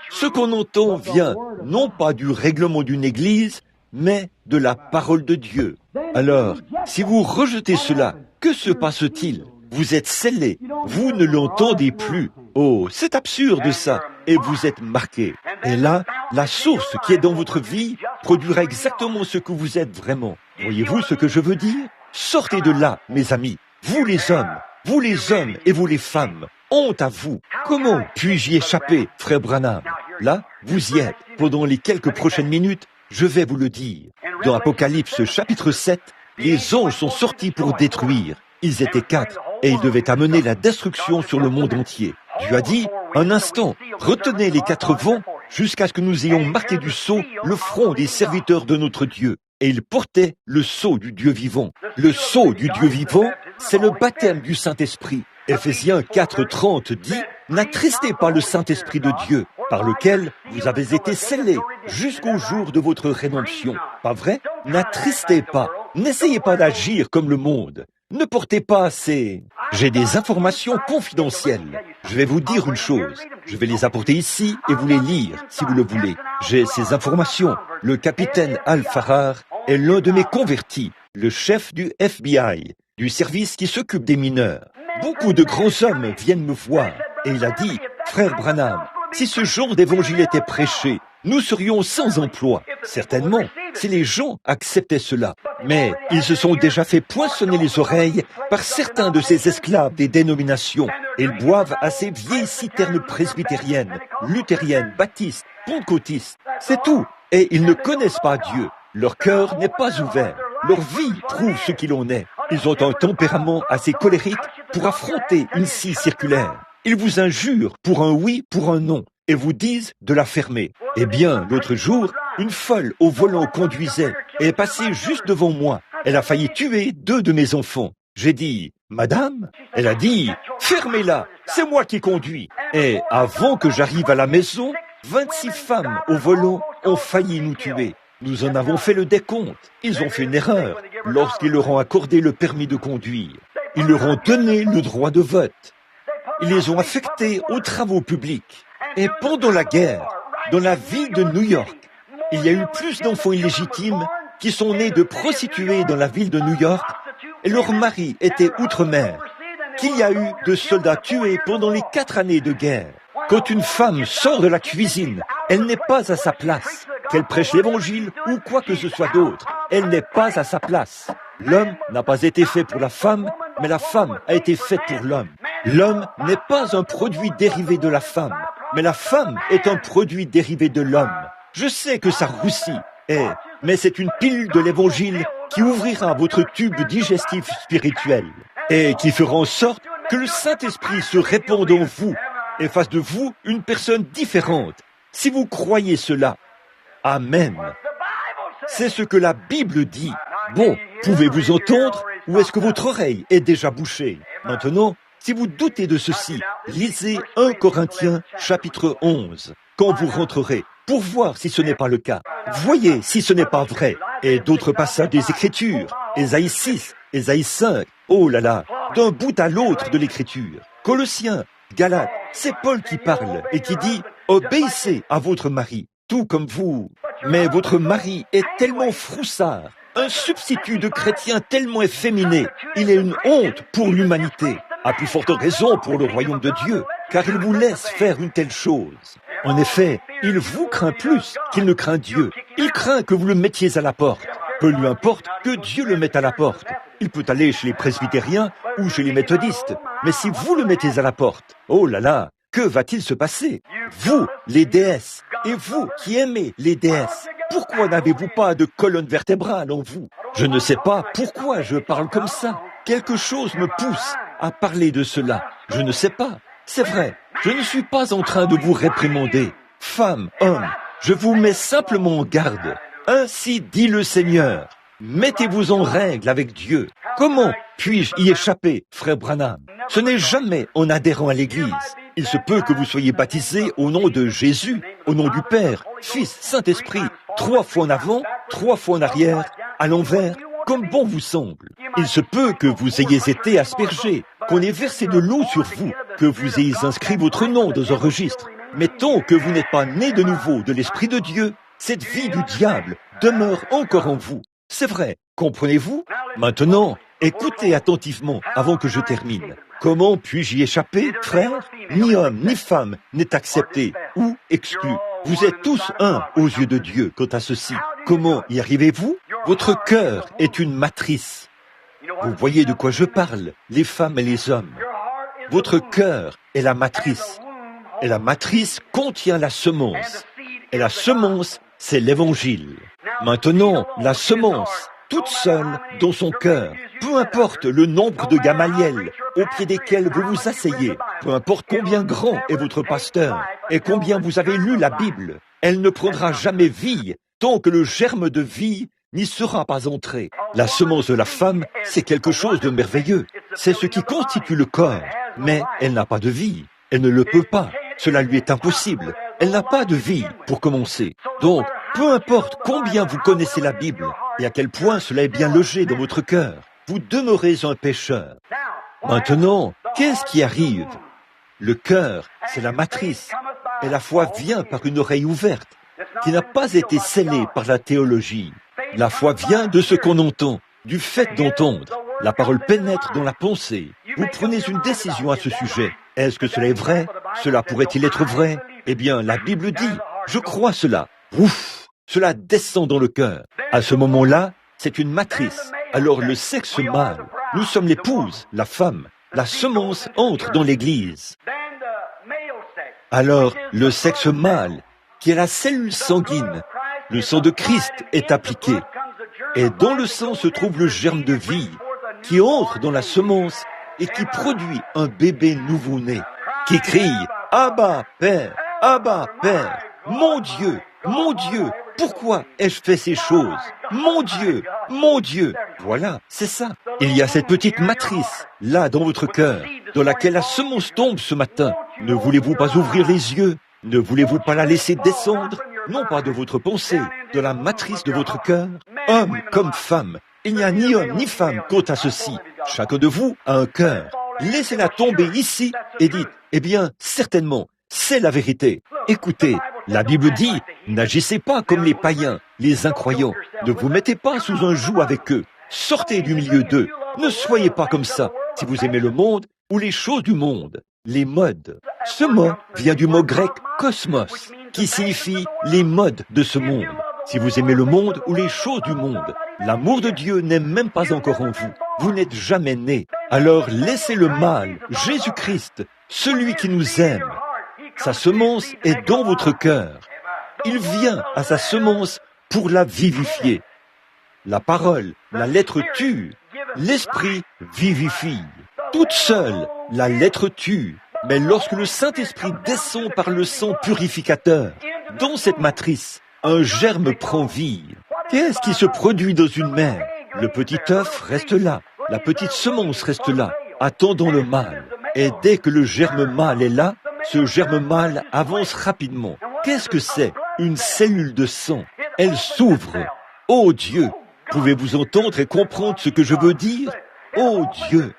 Ce qu'on entend vient non pas du règlement d'une église, mais de la parole de Dieu. Alors, si vous rejetez cela, que se passe-t-il? Vous êtes scellé, vous ne l'entendez plus. Oh, c'est absurde ça, et vous êtes marqué. Et là, la source qui est dans votre vie produira exactement ce que vous êtes vraiment. Voyez-vous ce que je veux dire? Sortez de là, mes amis, vous les hommes et vous les femmes. Honte à vous. Comment puis-je y échapper, frère Branham? Là, vous y êtes. Pendant les quelques prochaines minutes, je vais vous le dire. Dans Apocalypse chapitre 7, les anges sont sortis pour détruire. Ils étaient 4. et il devait amener la destruction sur le monde entier. Dieu a dit, un instant, retenez les 4 vents jusqu'à ce que nous ayons marqué du sceau le front des serviteurs de notre Dieu. Et il portait le sceau du Dieu vivant. Le sceau du Dieu vivant, c'est le baptême du Saint-Esprit. Éphésiens 4:30 dit, n'attristez pas le Saint-Esprit de Dieu, par lequel vous avez été scellés jusqu'au jour de votre rédemption. Pas vrai? N'attristez pas. N'essayez pas d'agir comme le monde. Ne portez pas ces... J'ai des informations confidentielles. Je vais vous dire une chose. Je vais les apporter ici et vous les lire, si vous le voulez. J'ai ces informations. Le capitaine Al-Farrar est l'un de mes convertis, le chef du FBI, du service qui s'occupe des mineurs. Beaucoup de grands hommes viennent me voir et il a dit, frère Branham, si ce genre d'évangile était prêché, nous serions sans emploi. Certainement, si les gens acceptaient cela. Mais ils se sont déjà fait poinçonner les oreilles par certains de ces esclaves des dénominations. Ils boivent à ces vieilles citernes presbytériennes, luthériennes, baptistes, pentecôtistes. C'est tout. Et ils ne connaissent pas Dieu. Leur cœur n'est pas ouvert. Leur vie prouve ce qu'il en est. Ils ont un tempérament assez colérique pour affronter une scie circulaire. Ils vous injurent pour un oui, pour un non, et vous disent de la fermer. Eh bien, l'autre jour, une folle au volant conduisait et est passée juste devant moi. Elle a failli tuer 2 de mes enfants. J'ai dit, Madame? Elle a dit, fermez-la, c'est moi qui conduis. Et avant que j'arrive à la maison, 26 femmes au volant ont failli nous tuer. Nous en avons fait le décompte. Ils ont fait une erreur lorsqu'ils leur ont accordé le permis de conduire. Ils leur ont donné le droit de vote. Ils les ont affectés aux travaux publics. Et pendant la guerre, dans la ville de New York, il y a eu plus d'enfants illégitimes qui sont nés de prostituées dans la ville de New York et leurs maris étaient outre-mer qu'il y a eu de soldats tués pendant les 4 années de guerre. Quand une femme sort de la cuisine, elle n'est pas à sa place. Qu'elle prêche l'évangile ou quoi que ce soit d'autre, elle n'est pas à sa place. L'homme n'a pas été fait pour la femme, mais la femme a été faite pour l'homme. L'homme n'est pas un produit dérivé de la femme, mais la femme est un produit dérivé de l'homme. Je sais que ça roussit, mais c'est une pilule de l'évangile qui ouvrira votre tube digestif spirituel et qui fera en sorte que le Saint-Esprit se répande en vous et fasse de vous une personne différente. Si vous croyez cela, Amen. C'est ce que la Bible dit. Bon, pouvez-vous entendre ou est-ce que votre oreille est déjà bouchée? Maintenant, si vous doutez de ceci, lisez 1 Corinthiens chapitre 11 quand vous rentrerez pour voir si ce n'est pas le cas. Voyez si ce n'est pas vrai. Et d'autres passages des Écritures, Ésaïe 6, Ésaïe 5, oh là là, d'un bout à l'autre de l'Écriture. Colossiens, Galates, c'est Paul qui parle et qui dit « Obéissez à votre mari, tout comme vous. » Mais votre mari est tellement froussard, un substitut de chrétien tellement efféminé, il est une honte pour l'humanité. À plus forte raison pour le royaume de Dieu, car il vous laisse faire une telle chose. En effet, il vous craint plus qu'il ne craint Dieu. Il craint que vous le mettiez à la porte. Peu lui importe que Dieu le mette à la porte. Il peut aller chez les presbytériens ou chez les méthodistes. Mais si vous le mettez à la porte, oh là là, que va-t-il se passer? Vous, les déesses, et vous qui aimez les déesses, pourquoi n'avez-vous pas de colonne vertébrale en vous? Je ne sais pas pourquoi je parle comme ça. Quelque chose me pousse à parler de cela. Je ne sais pas. C'est vrai, je ne suis pas en train de vous réprimander. Femmes, hommes, je vous mets simplement en garde. Ainsi dit le Seigneur. Mettez-vous en règle avec Dieu. Comment puis-je y échapper, frère Branham? Ce n'est jamais en adhérant à l'Église. Il se peut que vous soyez baptisé au nom de Jésus, au nom du Père, Fils, Saint-Esprit, 3 fois en avant, 3 fois en arrière, à l'envers, comme bon vous semble. Il se peut que vous ayez été aspergé, qu'on ait versé de l'eau sur vous, que vous ayez inscrit votre nom dans un registre. Mais tant que vous n'êtes pas né de nouveau de l'Esprit de Dieu, cette vie du diable demeure encore en vous. C'est vrai, comprenez-vous? Maintenant, écoutez attentivement avant que je termine. Comment puis-je y échapper, frère? Ni homme ni femme n'est accepté ou exclu. Vous êtes tous un aux yeux de Dieu quant à ceci. Comment y arrivez-vous? Votre cœur est une matrice. Vous voyez de quoi je parle, les femmes et les hommes. Votre cœur est la matrice. Et la matrice contient la semence. Et la semence, c'est l'évangile. Maintenant, la semence, toute seule dans son cœur. Peu importe le nombre de Gamaliel auprès desquels vous vous asseyez, peu importe combien grand est votre pasteur et combien vous avez lu la Bible, elle ne prendra jamais vie tant que le germe de vie n'y sera pas entré. La semence de la femme, c'est quelque chose de merveilleux. C'est ce qui constitue le corps, mais elle n'a pas de vie. Elle ne le peut pas. Cela lui est impossible. Elle n'a pas de vie, pour commencer. Donc, peu importe combien vous connaissez la Bible et à quel point cela est bien logé dans votre cœur, vous demeurez un pécheur. Maintenant, qu'est-ce qui arrive? Le cœur, c'est la matrice, et la foi vient par une oreille ouverte, qui n'a pas été scellée par la théologie. La foi vient de ce qu'on entend, du fait d'entendre. La parole pénètre dans la pensée. Vous prenez une décision à ce sujet. Est-ce que cela est vrai? Cela pourrait-il être vrai? Eh bien, la Bible dit, je crois cela. Ouf! Cela descend dans le cœur. À ce moment-là, c'est une matrice. Alors le sexe mâle, nous sommes l'épouse, la femme. La semence entre dans l'Église. Alors, le sexe mâle, qui est la cellule sanguine, le sang de Christ est appliqué. Et dans le sang se trouve le germe de vie, qui entre dans la semence et qui produit un bébé nouveau-né, qui crie « Abba, Père, Abba, Père, mon Dieu, pourquoi ai-je fait ces choses? Mon Dieu, mon Dieu !» Voilà, c'est ça. Il y a cette petite matrice, là, dans votre cœur, dans laquelle la semence tombe ce matin. Ne voulez-vous pas ouvrir les yeux? Ne voulez-vous pas la laisser descendre? Non pas de votre pensée, de la matrice de votre cœur. Homme comme femme, il n'y a ni homme ni femme quant à ceci. Chacun de vous a un cœur. Laissez-la tomber ici et dites, eh bien, certainement, c'est la vérité. Écoutez, la Bible dit, n'agissez pas comme les païens, les incroyants. Ne vous mettez pas sous un joug avec eux. Sortez du milieu d'eux. Ne soyez pas comme ça. Si vous aimez le monde ou les choses du monde, les modes. Ce mot vient du mot grec cosmos, qui signifie les modes de ce monde. Si vous aimez le monde ou les choses du monde, l'amour de Dieu n'est même pas encore en vous. Vous n'êtes jamais né. Alors laissez le mal, Jésus-Christ, celui qui nous aime. Sa semence est dans votre cœur. Il vient à sa semence pour la vivifier. La parole, la lettre tue. L'esprit vivifie. Toute seule, la lettre tue. Mais lorsque le Saint-Esprit descend par le sang purificateur, dans cette matrice, un germe prend vie. Qu'est-ce qui se produit dans une mère? Le petit œuf reste là, la petite semence reste là, attendant le mâle. Et dès que le germe mâle est là, ce germe mâle avance rapidement. Qu'est-ce que c'est? Une cellule de sang. Elle s'ouvre. Oh Dieu! Pouvez-vous entendre et comprendre ce que je veux dire? Oh Dieu!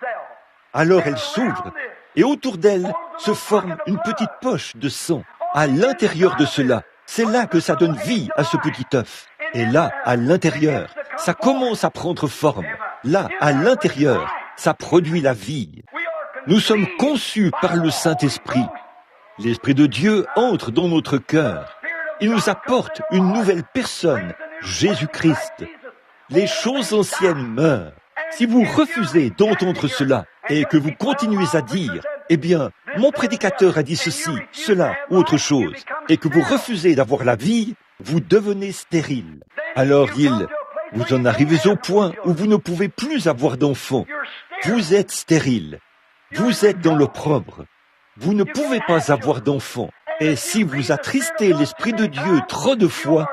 Alors elle s'ouvre, et autour d'elle se forme une petite poche de sang. À l'intérieur de cela, c'est là que ça donne vie à ce petit œuf. Et là, à l'intérieur, ça commence à prendre forme. Là, à l'intérieur, ça produit la vie. Nous sommes conçus par le Saint-Esprit. L'Esprit de Dieu entre dans notre cœur. Il nous apporte une nouvelle personne, Jésus-Christ. Les choses anciennes meurent. Si vous refusez d'entendre cela et que vous continuez à dire, eh bien, mon prédicateur a dit ceci, cela ou autre chose, et que vous refusez d'avoir la vie, vous devenez stérile. Alors vous en arrivez au point où vous ne pouvez plus avoir d'enfants. Vous êtes stérile. Vous êtes dans l'opprobre. Vous ne pouvez pas avoir d'enfants. Et si vous attristez l'Esprit de Dieu trop de fois,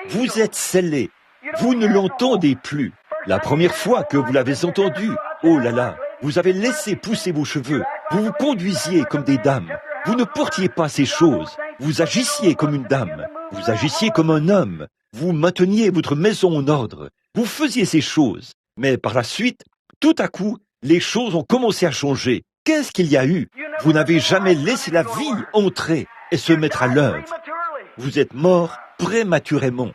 vous êtes scellé. Vous ne l'entendez plus. La première fois que vous l'avez entendu, oh là là, vous avez laissé pousser vos cheveux. Vous vous conduisiez comme des dames. Vous ne portiez pas ces choses. Vous agissiez comme une dame. Vous agissiez comme un homme. Vous mainteniez votre maison en ordre. Vous faisiez ces choses. Mais par la suite, tout à coup, les choses ont commencé à changer. Qu'est-ce qu'il y a eu? Vous n'avez jamais laissé la vie entrer et se mettre à l'œuvre. Vous êtes mort prématurément.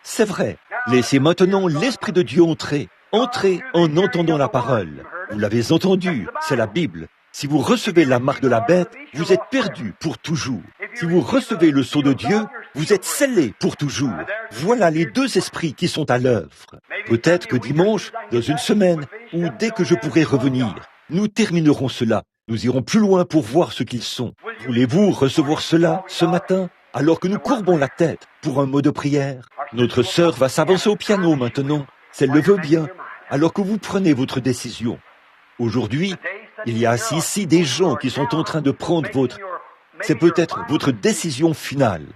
C'est vrai. Laissez maintenant l'Esprit de Dieu entrer. Entrez en entendant la parole. Vous l'avez entendu, c'est la Bible. Si vous recevez la marque de la bête, vous êtes perdu pour toujours. Si vous recevez le sceau de Dieu, vous êtes scellé pour toujours. Voilà les deux esprits qui sont à l'œuvre. Peut-être que dimanche, dans une semaine, ou dès que je pourrai revenir, nous terminerons cela. Nous irons plus loin pour voir ce qu'ils sont. Voulez-vous recevoir cela ce matin? alors que nous courbons la tête pour un mot de prière. Notre sœur va s'avancer au piano maintenant, si elle le veut bien, alors que vous prenez votre décision. Aujourd'hui, il y a assis ici des gens qui sont en train de prendre c'est peut-être votre décision finale.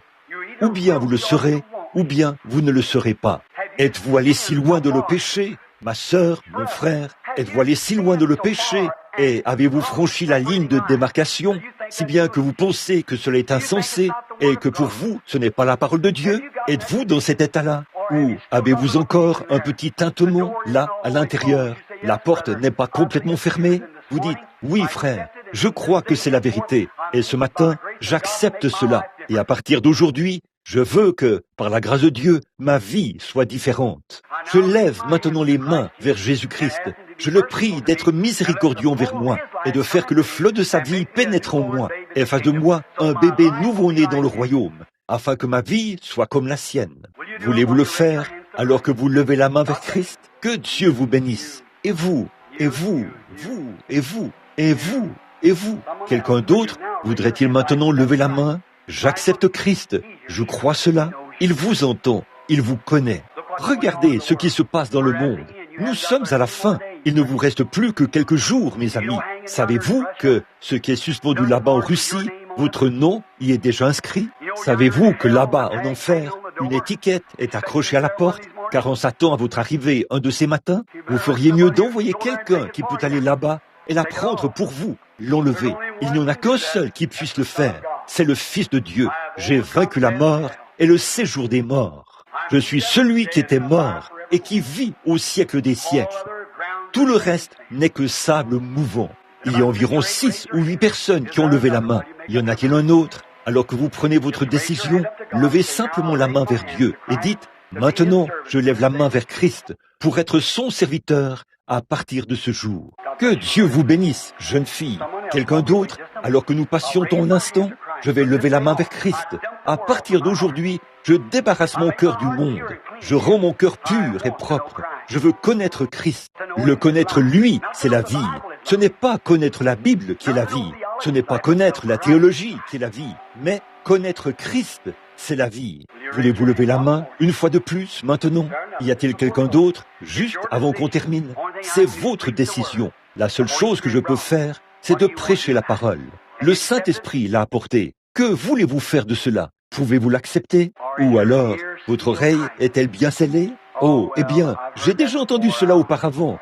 Ou bien vous le serez, ou bien vous ne le serez pas. Êtes-vous allé si loin de le péché, ma sœur, mon frère? Êtes-vous allé si loin de le péché? Et avez-vous franchi la ligne de démarcation, si bien que vous pensez que cela est insensé, et que pour vous, ce n'est pas la parole de Dieu? Êtes-vous dans cet état-là? Ou avez-vous encore un petit tintement, là, à l'intérieur? La porte n'est pas complètement fermée? Vous dites, oui frère, je crois que c'est la vérité, et ce matin, j'accepte cela, et à partir d'aujourd'hui, je veux que, par la grâce de Dieu, ma vie soit différente. Je lève maintenant les mains vers Jésus-Christ. Je le prie d'être miséricordieux envers moi et de faire que le flot de sa vie pénètre en moi et fasse de moi un bébé nouveau-né dans le royaume, afin que ma vie soit comme la sienne. Voulez-vous le faire alors que vous levez la main vers Christ? Que Dieu vous bénisse. Et vous, et vous, vous, et vous, et vous, et vous. Quelqu'un d'autre voudrait-il maintenant lever la main? J'accepte Christ, je crois cela. Il vous entend, il vous connaît. Regardez ce qui se passe dans le monde. Nous sommes à la fin. Il ne vous reste plus que quelques jours, mes amis. Savez-vous que ce qui est suspendu là-bas en Russie, votre nom y est déjà inscrit? Savez-vous que là-bas, en enfer, une étiquette est accrochée à la porte, car on s'attend à votre arrivée un de ces matins? Vous feriez mieux d'envoyer quelqu'un qui peut aller là-bas et la prendre pour vous, l'enlever. Il n'y en a qu'un seul qui puisse le faire. C'est le Fils de Dieu. J'ai vaincu la mort et le séjour des morts. Je suis celui qui était mort et qui vit au siècle des siècles. Tout le reste n'est que sable mouvant. Il y a environ 6 ou 8 personnes qui ont levé la main. Y en a-t-il un autre? Alors que vous prenez votre décision, levez simplement la main vers Dieu et dites, maintenant, je lève la main vers Christ pour être son serviteur à partir de ce jour. Que Dieu vous bénisse, jeune fille. Quelqu'un d'autre? Alors que nous passions un instant, je vais lever la main vers Christ. À partir d'aujourd'hui, je débarrasse mon cœur du monde. Je rends mon cœur pur et propre. Je veux connaître Christ. Le connaître lui, c'est la vie. Ce n'est pas connaître la Bible qui est la vie. Ce n'est pas connaître la théologie qui est la vie. Mais connaître Christ, c'est la vie. Voulez-vous lever la main une fois de plus maintenant? Y a-t-il quelqu'un d'autre juste avant qu'on termine? C'est votre décision. La seule chose que je peux faire, c'est de prêcher la parole. Le Saint-Esprit l'a apporté. Que voulez-vous faire de cela? Pouvez-vous l'accepter? Ou alors, votre oreille est-elle bien scellée? Oh, eh bien, j'ai déjà entendu cela auparavant.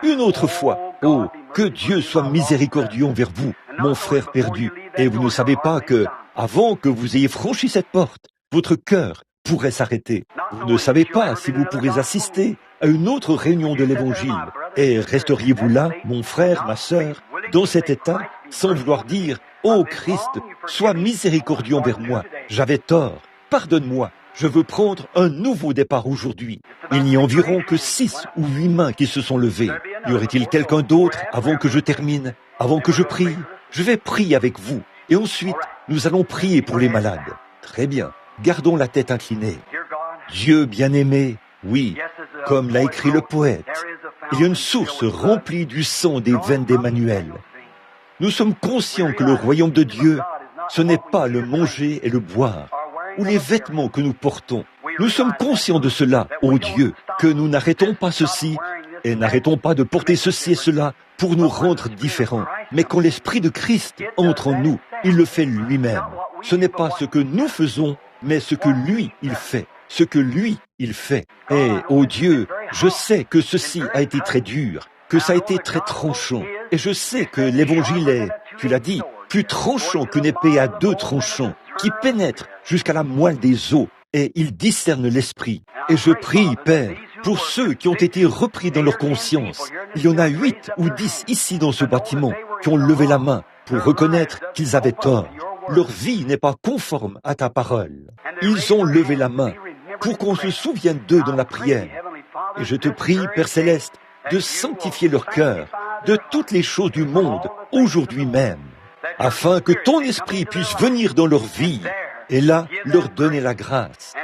Une autre fois. Oh, que Dieu soit miséricordieux envers vous, mon frère perdu. Et vous ne savez pas que, avant que vous ayez franchi cette porte, votre cœur pourrait s'arrêter. Vous ne savez pas si vous pourrez assister à une autre réunion de l'Évangile. Et resteriez-vous là, mon frère, ma sœur, dans cet état, sans vouloir dire « Oh Christ, sois miséricordieux envers moi, j'avais tort, pardonne-moi, je veux prendre un nouveau départ aujourd'hui ». Il n'y a environ que 6 ou 8 mains qui se sont levées. Y aurait-il quelqu'un d'autre avant que je termine, avant que je prie? Je vais prier avec vous. Et ensuite, nous allons prier pour les malades. Très bien. Gardons la tête inclinée. Dieu bien-aimé, oui, comme l'a écrit le poète, il y a une source remplie du sang des veines d'Emmanuel. Nous sommes conscients que le royaume de Dieu, ce n'est pas le manger et le boire, ou les vêtements que nous portons. Nous sommes conscients de cela, ô Dieu, que nous n'arrêtons pas ceci, et n'arrêtons pas de porter ceci et cela pour nous rendre différents. Mais quand l'Esprit de Christ entre en nous, il le fait lui-même. Ce n'est pas ce que nous faisons, mais ce que lui, il fait. Ce que lui, il fait. Et, ô Dieu, je sais que ceci a été très dur, que ça a été très tranchant. Et je sais que l'Évangile est, tu l'as dit, plus tranchant qu'une épée à 2 tranchants, qui pénètre jusqu'à la moelle des os, et il discerne l'esprit. Et je prie, Père, pour ceux qui ont été repris dans leur conscience. Il y en a 8 ou 10 ici dans ce bâtiment qui ont levé la main pour reconnaître qu'ils avaient tort. Leur vie n'est pas conforme à ta parole. Ils ont levé la main pour qu'on se souvienne d'eux dans la prière. Et je te prie, Père Céleste, de sanctifier leur cœur de toutes les choses du monde aujourd'hui même, afin que ton esprit puisse venir dans leur vie et là leur donner la grâce,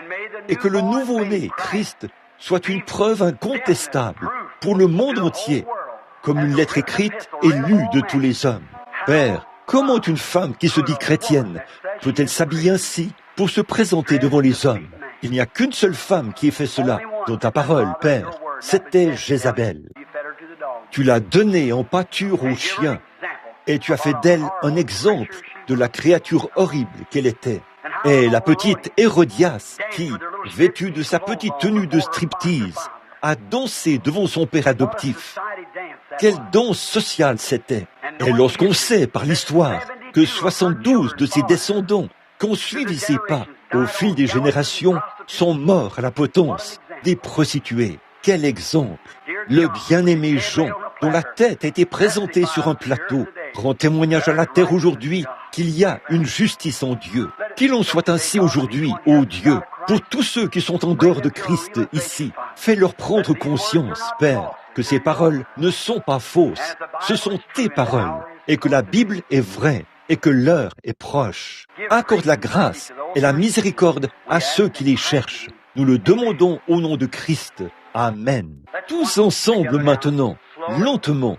et que le nouveau-né, Christ, soit une preuve incontestable pour le monde entier, comme une lettre écrite et lue de tous les hommes. Père, Comment une femme qui se dit chrétienne peut-elle s'habiller ainsi pour se présenter devant les hommes? Il n'y a qu'une seule femme qui ait fait cela, dans ta parole, Père. C'était Jézabel. Tu l'as donnée en pâture aux chiens, et tu as fait d'elle un exemple de la créature horrible qu'elle était. Et la petite Hérodias, qui, vêtue de sa petite tenue de striptease, a dansé devant son père adoptif. Quelle danse sociale c'était! Et lorsqu'on sait par l'histoire que 72 de ses descendants qui ont suivi ses pas au fil des générations sont morts à la potence, des prostituées. Quel exemple! Le bien-aimé Jean, dont la tête a été présentée sur un plateau, rend témoignage à la terre aujourd'hui qu'il y a une justice en Dieu. Qu'il en soit ainsi aujourd'hui, ô Dieu, pour tous ceux qui sont en dehors de Christ ici. Fais-leur prendre conscience, Père, que ces paroles ne sont pas fausses, ce sont tes paroles, et que la Bible est vraie, et que l'heure est proche. Accorde la grâce et la miséricorde à ceux qui les cherchent. Nous le demandons au nom de Christ. Amen. Tous ensemble maintenant, lentement.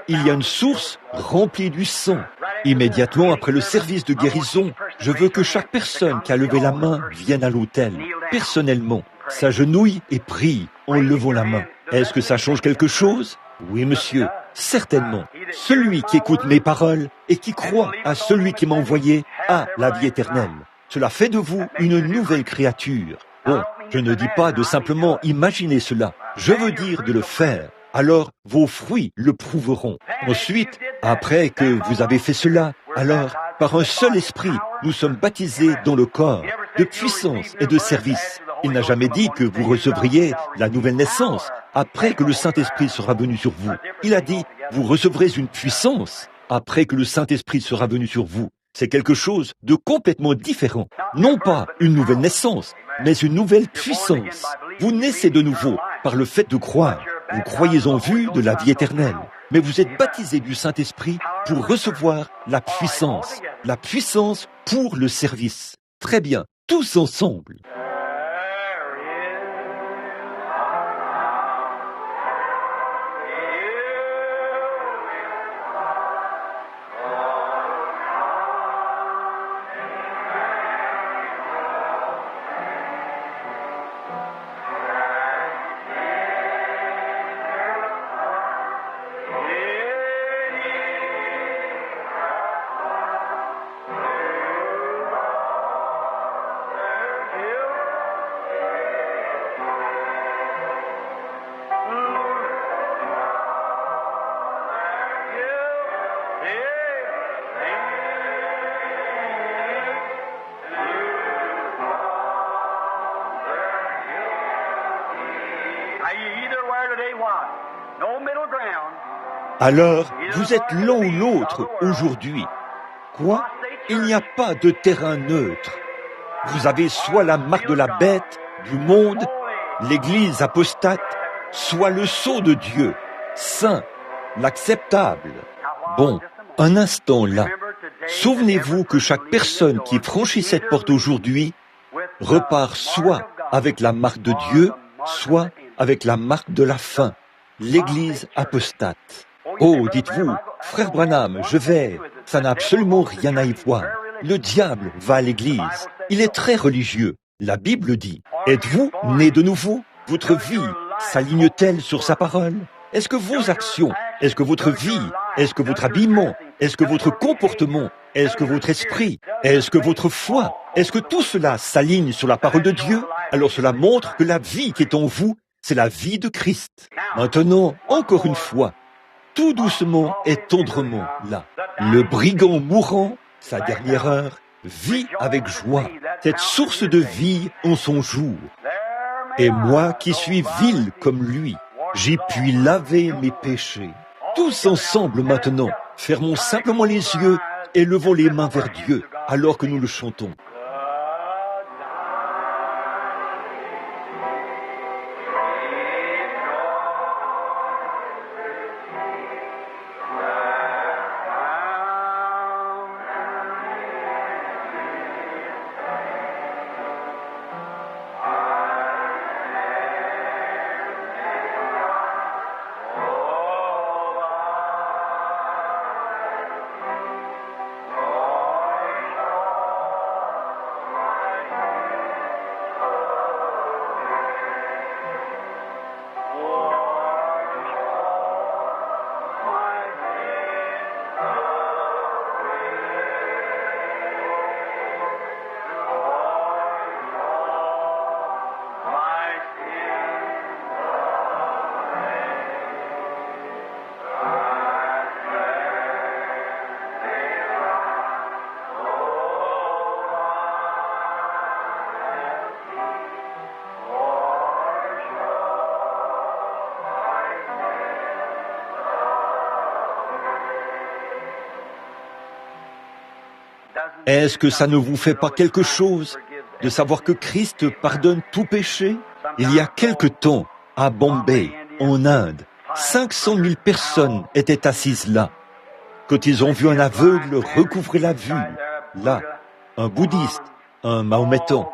Il y a une source remplie du sang. Immédiatement après le service de guérison, je veux que chaque personne qui a levé la main vienne à l'autel, personnellement, s'agenouille et prie en levant la main. Est-ce que ça change quelque chose? Oui, monsieur, certainement. Celui qui écoute mes paroles et qui croit à celui qui m'a envoyé a la vie éternelle. Cela fait de vous une nouvelle créature. Bon, je ne dis pas de simplement imaginer cela, je veux dire de le faire. Alors vos fruits le prouveront. Ensuite, après que vous avez fait cela, alors, par un seul esprit, nous sommes baptisés dans le corps, de puissance et de service. Il n'a jamais dit que vous recevriez la nouvelle naissance après que le Saint-Esprit sera venu sur vous. Il a dit, vous recevrez une puissance après que le Saint-Esprit sera venu sur vous. C'est quelque chose de complètement différent. Non pas une nouvelle naissance, mais une nouvelle puissance. Vous naissez de nouveau par le fait de croire. Vous croyez en vue de la vie éternelle. Mais vous êtes baptisés du Saint-Esprit pour recevoir la puissance pour le service. Très bien, tous ensemble. Alors, vous êtes l'un ou l'autre aujourd'hui. Quoi? Il n'y a pas de terrain neutre. Vous avez soit la marque de la bête, du monde, l'église apostate, soit le sceau de Dieu, saint, l'acceptable. Bon, un instant là. Souvenez-vous que chaque personne qui franchit cette porte aujourd'hui repart soit avec la marque de Dieu, soit avec la marque de la fin, l'église apostate. Oh, dites-vous, frère Branham, ça n'a absolument rien à y voir. Le diable va à l'église. Il est très religieux. La Bible dit, êtes-vous né de nouveau? Votre vie s'aligne-t-elle sur sa parole? Est-ce que vos actions, est-ce que votre vie, est-ce que votre habillement, est-ce que votre comportement, est-ce que votre esprit, est-ce que votre foi, est-ce que tout cela s'aligne sur la parole de Dieu? Alors cela montre que la vie qui est en vous, c'est la vie de Christ. Maintenant, encore une fois, tout doucement et tendrement là. Le brigand mourant, sa dernière heure, vit avec joie cette source de vie en son jour. Et moi qui suis vil comme lui, j'y puis laver mes péchés. Tous ensemble maintenant, fermons simplement les yeux et levons les mains vers Dieu alors que nous le chantons. Est-ce que ça ne vous fait pas quelque chose de savoir que Christ pardonne tout péché? Il y a quelque temps, à Bombay, en Inde, 500 000 personnes étaient assises là. Quand ils ont vu un aveugle recouvrer la vue, là, un bouddhiste, un mahométan,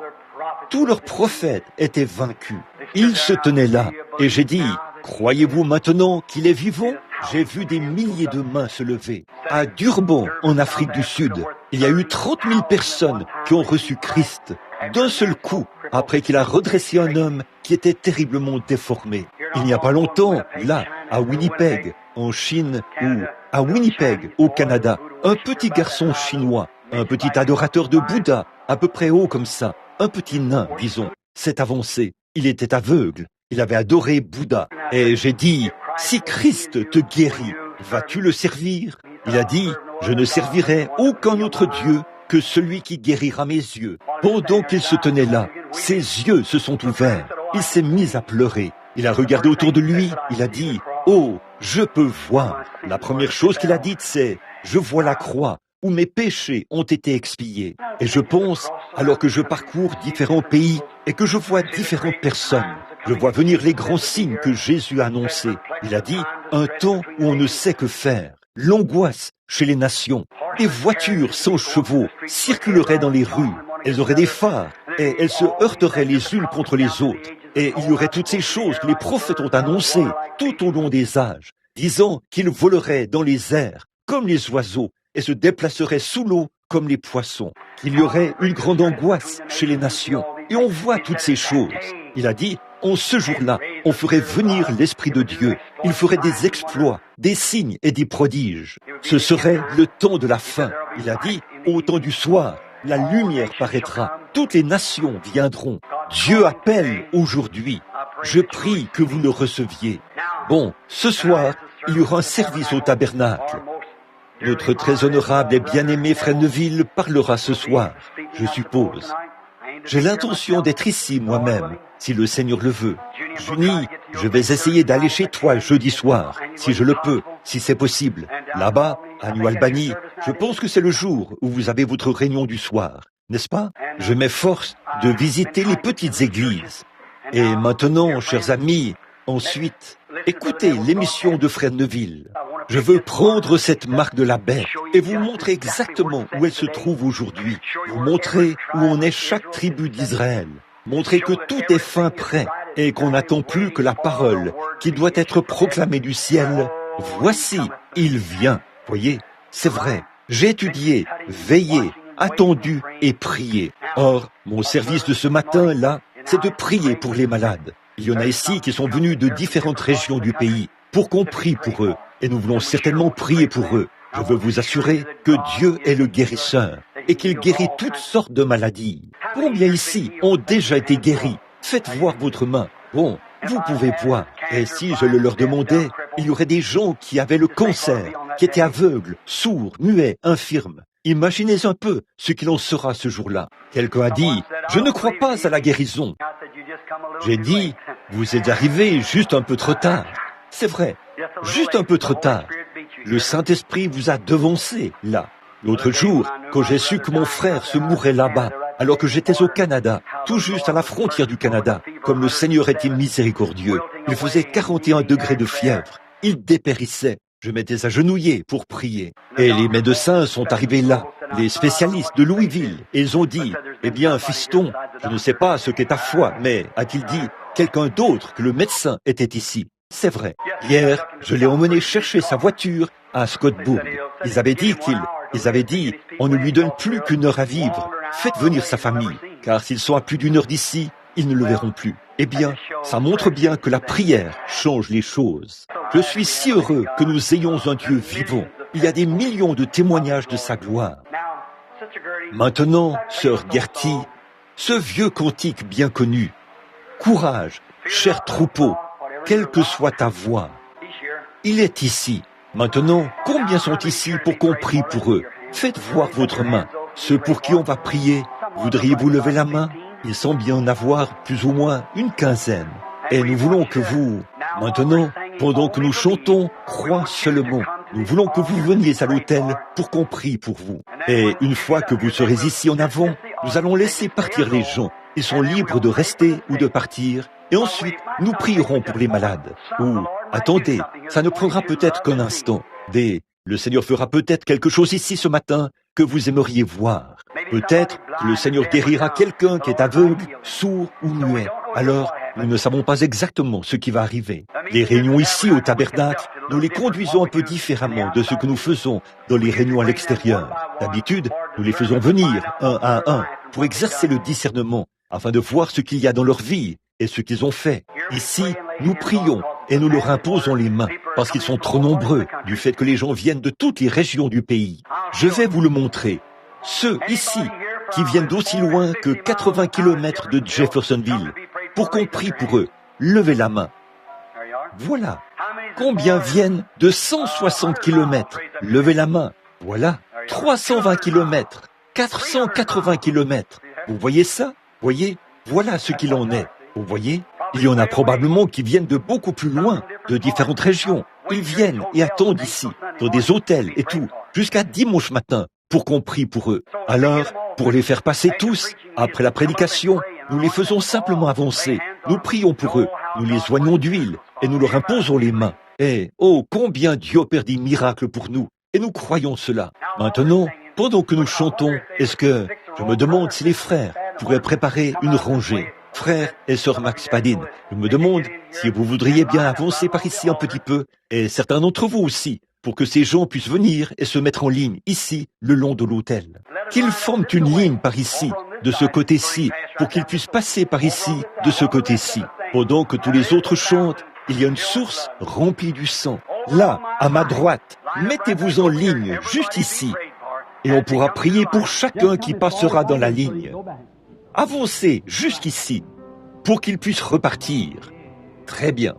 tous leurs prophètes étaient vaincus. Ils se tenaient là, et j'ai dit, croyez-vous maintenant qu'il est vivant? J'ai vu des milliers de mains se lever. À Durban, en Afrique du Sud, il y a eu 30 000 personnes qui ont reçu Christ d'un seul coup, après qu'il a redressé un homme qui était terriblement déformé. Il n'y a pas longtemps, là, à Winnipeg, en Chine, ou à Winnipeg, au Canada, un petit garçon chinois, un petit adorateur de Bouddha, à peu près haut comme ça, un petit nain, disons, s'est avancé. Il était aveugle, il avait adoré Bouddha. Et j'ai dit, si Christ te guérit, vas-tu le servir? Il a dit, je ne servirai aucun autre Dieu que celui qui guérira mes yeux. Pendant qu'il se tenait là, ses yeux se sont ouverts. Il s'est mis à pleurer. Il a regardé autour de lui, il a dit, oh, je peux voir. La première chose qu'il a dite, c'est, je vois la croix où mes péchés ont été expiés. Et je pense, alors que je parcours différents pays et que je vois différentes personnes, je vois venir les grands signes que Jésus a annoncés. Il a dit, un temps où on ne sait que faire. L'angoisse chez les nations. Des voitures sans chevaux circuleraient dans les rues. Elles auraient des phares et elles se heurteraient les unes contre les autres. Et il y aurait toutes ces choses que les prophètes ont annoncées tout au long des âges, disant qu'ils voleraient dans les airs comme les oiseaux et se déplaceraient sous l'eau comme les poissons. Il y aurait une grande angoisse chez les nations. Et on voit toutes ces choses. Il a dit, en ce jour-là, on ferait venir l'Esprit de Dieu. Il ferait des exploits, des signes et des prodiges. Ce serait le temps de la fin. Il a dit, au temps du soir, la lumière paraîtra. Toutes les nations viendront. Dieu appelle aujourd'hui. Je prie que vous le receviez. Bon, ce soir, il y aura un service au tabernacle. Notre très honorable et bien-aimé frère Neville parlera ce soir, je suppose. J'ai l'intention d'être ici moi-même, si le Seigneur le veut. Junie, je vais essayer d'aller chez toi jeudi soir, si je le peux, si c'est possible. Là-bas, à New Albany, je pense que c'est le jour où vous avez votre réunion du soir, n'est-ce pas? Je m'efforce de visiter les petites églises. Et maintenant, chers amis, ensuite, écoutez l'émission de frère Neville. Je veux prendre cette marque de la bête et vous montrer exactement où elle se trouve aujourd'hui. Vous montrer où en est chaque tribu d'Israël. Montrer que tout est fin prêt et qu'on n'attend plus que la parole qui doit être proclamée du ciel. Voici, il vient. Voyez, c'est vrai. J'ai étudié, veillé, attendu et prié. Or, mon service de ce matin, là, c'est de prier pour les malades. Il y en a ici qui sont venus de différentes régions du pays pour qu'on prie pour eux. Et nous voulons certainement prier pour eux. Je veux vous assurer que Dieu est le guérisseur et qu'il guérit toutes sortes de maladies. Combien ici ont déjà été guéris? Faites voir votre main. Bon, vous pouvez voir. Et si je le leur demandais, il y aurait des gens qui avaient le cancer, qui étaient aveugles, sourds, muets, infirmes. Imaginez un peu ce qu'il en sera ce jour-là. Quelqu'un a dit, je ne crois pas à la guérison. J'ai dit, vous êtes arrivé juste un peu trop tard. C'est vrai, juste un peu trop tard. Le Saint-Esprit vous a devancé, là. L'autre jour, quand j'ai su que mon frère se mourait là-bas, alors que j'étais au Canada, tout juste à la frontière du Canada, comme le Seigneur était miséricordieux, il faisait 41 degrés de fièvre. Il dépérissait. Je m'étais agenouillé pour prier. Et les médecins sont arrivés là, les spécialistes de Louisville, et ils ont dit, eh bien, fiston, je ne sais pas ce qu'est ta foi, mais, a-t-il dit, quelqu'un d'autre que le médecin était ici. C'est vrai. Hier, je l'ai emmené chercher sa voiture à Scottsburg. Ils avaient dit, on ne lui donne plus qu'une heure à vivre. Faites venir sa famille, car s'ils sont à plus d'une heure d'ici, ils ne le verront plus. Eh bien, ça montre bien que la prière change les choses. Je suis si heureux que nous ayons un Dieu vivant. Il y a des millions de témoignages de sa gloire. Maintenant, sœur Gertie, ce vieux cantique bien connu. Courage, cher troupeau, quelle que soit ta voix. Il est ici. Maintenant, combien sont ici pour qu'on prie pour eux? Faites voir votre main. Ceux pour qui on va prier, voudriez-vous lever la main? Il semble bien en avoir plus ou moins une quinzaine. Et nous voulons que vous, maintenant, pendant que nous chantons, crois seulement, nous voulons que vous veniez à l'hôtel pour qu'on prie pour vous. Et une fois que vous serez ici en avant, nous allons laisser partir les gens. Ils sont libres de rester ou de partir. Et ensuite, nous prierons pour les malades. Ou, attendez, ça ne prendra peut-être qu'un instant. Le Seigneur fera peut-être quelque chose ici ce matin que vous aimeriez voir. Peut-être que le Seigneur guérira quelqu'un qui est aveugle, sourd ou muet. Alors, nous ne savons pas exactement ce qui va arriver. Les réunions ici au tabernacle, nous les conduisons un peu différemment de ce que nous faisons dans les réunions à l'extérieur. D'habitude, nous les faisons venir un à un pour exercer le discernement afin de voir ce qu'il y a dans leur vie et ce qu'ils ont fait. Ici, nous prions et nous leur imposons les mains parce qu'ils sont trop nombreux du fait que les gens viennent de toutes les régions du pays. Je vais vous le montrer. Ceux ici qui viennent d'aussi loin que 80 km de Jeffersonville, pour qu'on prie pour eux, levez la main. Voilà. Combien viennent de 160 km? Levez la main. Voilà. 320 km, 480 km. Vous voyez ça? Voyez? Voilà ce qu'il en est. Vous voyez? Il y en a probablement qui viennent de beaucoup plus loin, de différentes régions. Ils viennent et attendent ici, dans des hôtels et tout, jusqu'à dimanche matin, pour qu'on prie pour eux. Alors, pour les faire passer tous, après la prédication, nous les faisons simplement avancer. Nous prions pour eux, nous les oignons d'huile et nous leur imposons les mains. Et, oh, combien Dieu opère des miracles pour nous. Et nous croyons cela. Maintenant, pendant que nous chantons, est-ce que, je me demande si les frères pourraient préparer une rangée. Frère et sœur Max Padin, je me demande si vous voudriez bien avancer par ici un petit peu, et certains d'entre vous aussi, pour que ces gens puissent venir et se mettre en ligne ici, le long de l'autel. Qu'ils forment une ligne par ici, de ce côté-ci, pour qu'ils puissent passer par ici, de ce côté-ci. Pendant que tous les autres chantent, il y a une source remplie du sang. Là, à ma droite, mettez-vous en ligne, juste ici, et on pourra prier pour chacun qui passera dans la ligne. Avancez jusqu'ici, pour qu'ils puissent repartir. Très bien.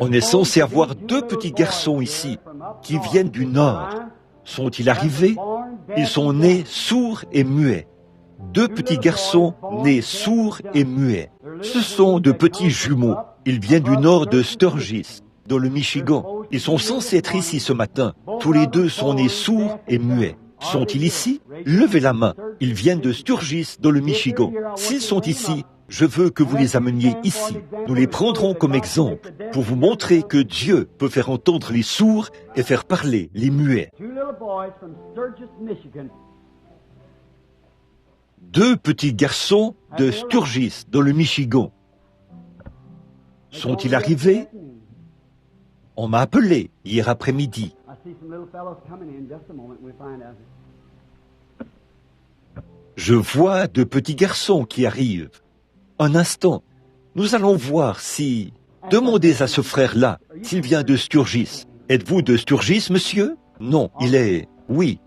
On est censé avoir deux petits garçons ici, qui viennent du nord. Sont-ils arrivés? Ils sont nés sourds et muets. Deux petits garçons nés sourds et muets. Ce sont de petits jumeaux. Ils viennent du nord de Sturgis, dans le Michigan. Ils sont censés être ici ce matin. Tous les deux sont nés sourds et muets. Sont-ils ici? Levez la main. Ils viennent de Sturgis, dans le Michigan. S'ils sont ici, je veux que vous les ameniez ici. Nous les prendrons comme exemple pour vous montrer que Dieu peut faire entendre les sourds et faire parler les muets. Deux petits garçons de Sturgis, dans le Michigan. Sont-ils arrivés? On m'a appelé hier après-midi. Je vois de petits garçons qui arrivent. Un instant, nous allons voir si... Demandez à ce frère-là s'il vient de Sturgis. Êtes-vous de Sturgis, monsieur? Non, il est... Oui,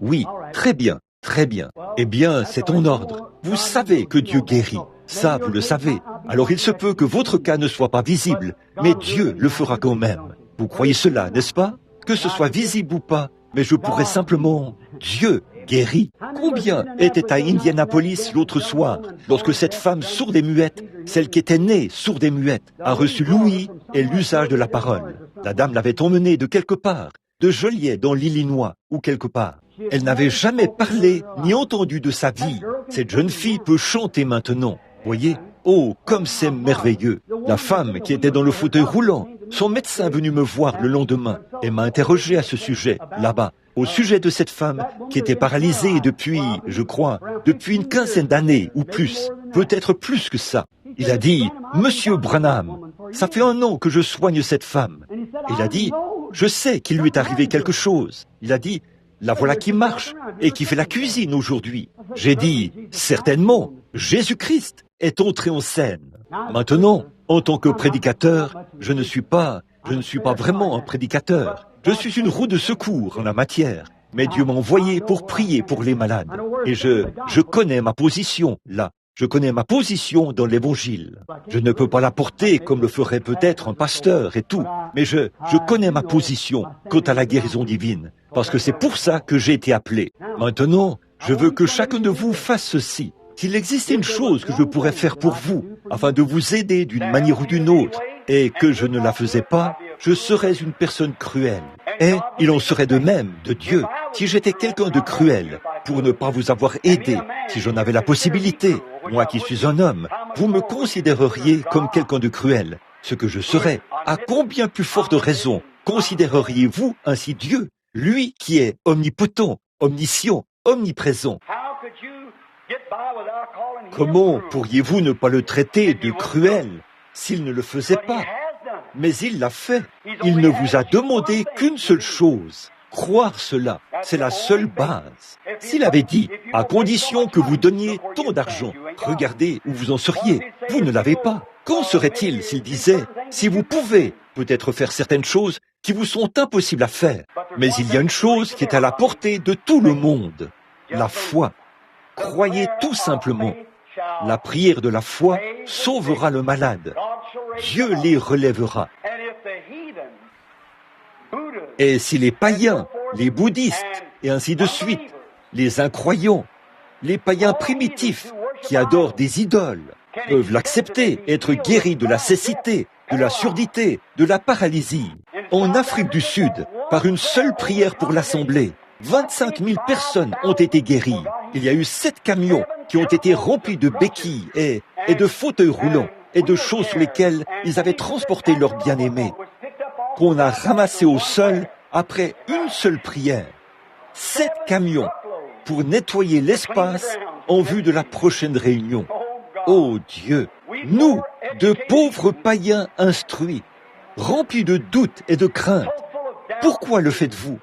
très bien, très bien. Eh bien, c'est en ordre. Vous savez que Dieu guérit. Ça, vous le savez. Alors il se peut que votre cas ne soit pas visible, mais Dieu le fera quand même. Vous croyez cela, n'est-ce pas? Que ce soit visible ou pas, mais je pourrais simplement... Dieu guérit. Combien étaient à Indianapolis l'autre soir, lorsque cette femme sourde et muette, celle qui était née sourde et muette, a reçu l'ouïe et l'usage de la parole. La dame l'avait emmenée de quelque part, de Joliet dans l'Illinois, ou quelque part. Elle n'avait jamais parlé ni entendu de sa vie. Cette jeune fille peut chanter maintenant. Voyez? Oh, comme c'est merveilleux. La femme qui était dans le fauteuil roulant, Son médecin est venu me voir le lendemain et m'a interrogé à ce sujet, là-bas, au sujet de cette femme qui était paralysée depuis, je crois, depuis une quinzaine d'années ou plus, peut-être plus que ça. Il a dit, « Monsieur Branham, ça fait 1 an que je soigne cette femme. » Il a dit, « Je sais qu'il lui est arrivé quelque chose. » Il a dit, « La voilà qui marche et qui fait la cuisine aujourd'hui. » J'ai dit, « Certainement, Jésus-Christ est entré en scène. » Maintenant, en tant que prédicateur, je ne suis pas vraiment un prédicateur. Je suis une roue de secours en la matière. Mais Dieu m'a envoyé pour prier pour les malades. Et je connais ma position là. Je connais ma position dans l'Évangile. Je ne peux pas la porter comme le ferait peut-être un pasteur et tout, mais je connais ma position quant à la guérison divine, parce que c'est pour ça que j'ai été appelé. Maintenant, je veux que chacun de vous fasse ceci. S'il existait une chose que je pourrais faire pour vous, afin de vous aider d'une manière ou d'une autre, et que je ne la faisais pas, je serais une personne cruelle. Et il en serait de même de Dieu si j'étais quelqu'un de cruel pour ne pas vous avoir aidé, si j'en avais la possibilité. Moi qui suis un homme, vous me considéreriez comme quelqu'un de cruel. Ce que je serais, à combien plus forte raison considéreriez-vous ainsi Dieu, lui qui est omnipotent, omniscient, omniprésent? Comment pourriez-vous ne pas le traiter de cruel s'il ne le faisait pas? Mais il l'a fait. Il ne vous a demandé qu'une seule chose. Croire cela, c'est la seule base. S'il avait dit, à condition que vous donniez tant d'argent, regardez où vous en seriez. Vous ne l'avez pas. Qu'en serait-il s'il disait, si vous pouvez peut-être faire certaines choses qui vous sont impossibles à faire, mais il y a une chose qui est à la portée de tout le monde, la foi. Croyez tout simplement. La prière de la foi sauvera le malade. Dieu les relèvera. Et si les païens, les bouddhistes, et ainsi de suite, les incroyants, les païens primitifs qui adorent des idoles, peuvent l'accepter, être guéris de la cécité, de la surdité, de la paralysie. En Afrique du Sud, par une seule prière pour l'Assemblée, 25 000 personnes ont été guéries. Il y a eu 7 camions qui ont été remplis de béquilles et de fauteuils roulants et de choses sur lesquelles ils avaient transporté leurs bien-aimés, qu'on a ramassé au sol après une seule prière. 7 camions pour nettoyer l'espace en vue de la prochaine réunion. Oh Dieu, nous, de pauvres païens instruits, remplis de doutes et de craintes, pourquoi le faites-vous?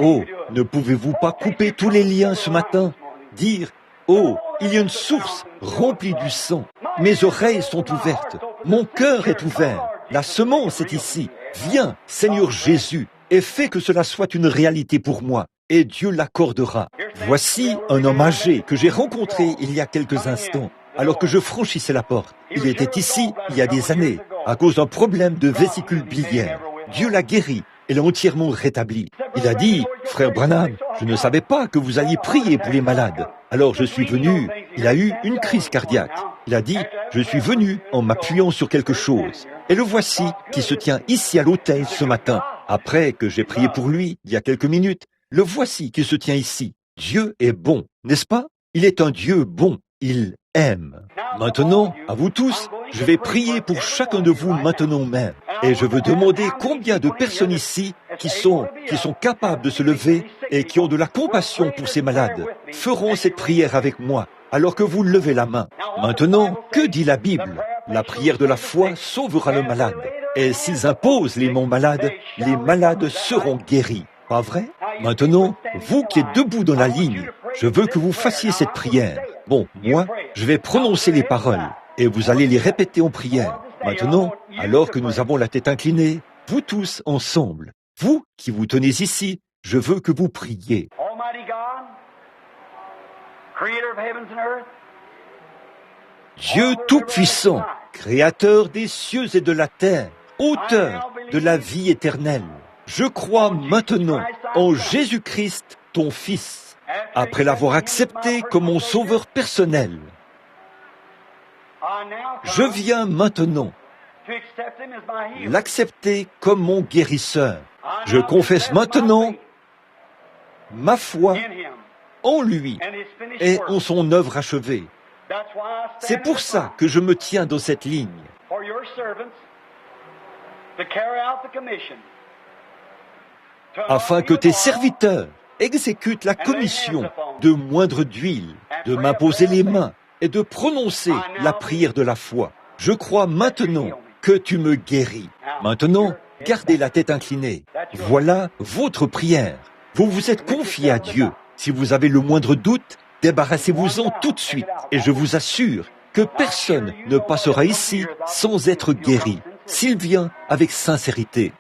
Oh, ne pouvez-vous pas couper tous les liens ce matin? Dire, oh, il y a une source remplie du sang. Mes oreilles sont ouvertes, mon cœur est ouvert, la semence est ici. Viens, Seigneur Jésus, et fais que cela soit une réalité pour moi, et Dieu l'accordera. Voici un homme âgé que j'ai rencontré il y a quelques instants, alors que je franchissais la porte. Il était ici il y a des années, à cause d'un problème de vésicule biliaire. Dieu l'a guéri et l'a entièrement rétabli. Il a dit, « Frère Branham, je ne savais pas que vous alliez prier pour les malades. Alors je suis venu, il a eu une crise cardiaque. Il a dit, je suis venu en m'appuyant sur quelque chose. Et le voici qui se tient ici à l'autel ce matin. Après que j'ai prié pour lui, il y a quelques minutes, le voici qui se tient ici. Dieu est bon, n'est-ce pas? Il est un Dieu bon, il aime. Maintenant, à vous tous, je vais prier pour chacun de vous maintenant même. Et je veux demander combien de personnes ici qui sont capables de se lever et qui ont de la compassion pour ces malades feront cette prière avec moi alors que vous levez la main. Maintenant, que dit la Bible? La prière de la foi sauvera le malade. Et s'ils imposent les mains malades seront guéris. Pas vrai? Maintenant, vous qui êtes debout dans la ligne, je veux que vous fassiez cette prière. Bon, moi, je vais prononcer les paroles et vous allez les répéter en prière. Maintenant, alors que nous avons la tête inclinée, vous tous ensemble, vous qui vous tenez ici, je veux que vous priez. Dieu Tout-Puissant, Créateur des cieux et de la terre, Auteur de la vie éternelle, je crois maintenant en Jésus-Christ, ton Fils, après l'avoir accepté comme mon sauveur personnel. Je viens maintenant l'accepter comme mon guérisseur. Je confesse maintenant ma foi en lui et en son œuvre achevée. C'est pour ça que je me tiens dans cette ligne. afin que tes serviteurs exécutent la commission de moindre d'huile, de m'imposer les mains et de prononcer la prière de la foi. Je crois maintenant que tu me guéris. Maintenant, gardez la tête inclinée. Voilà votre prière. Vous vous êtes confié à Dieu. Si vous avez le moindre doute, débarrassez-vous-en tout de suite. Et je vous assure que personne ne passera ici sans être guéri, s'il vient avec sincérité.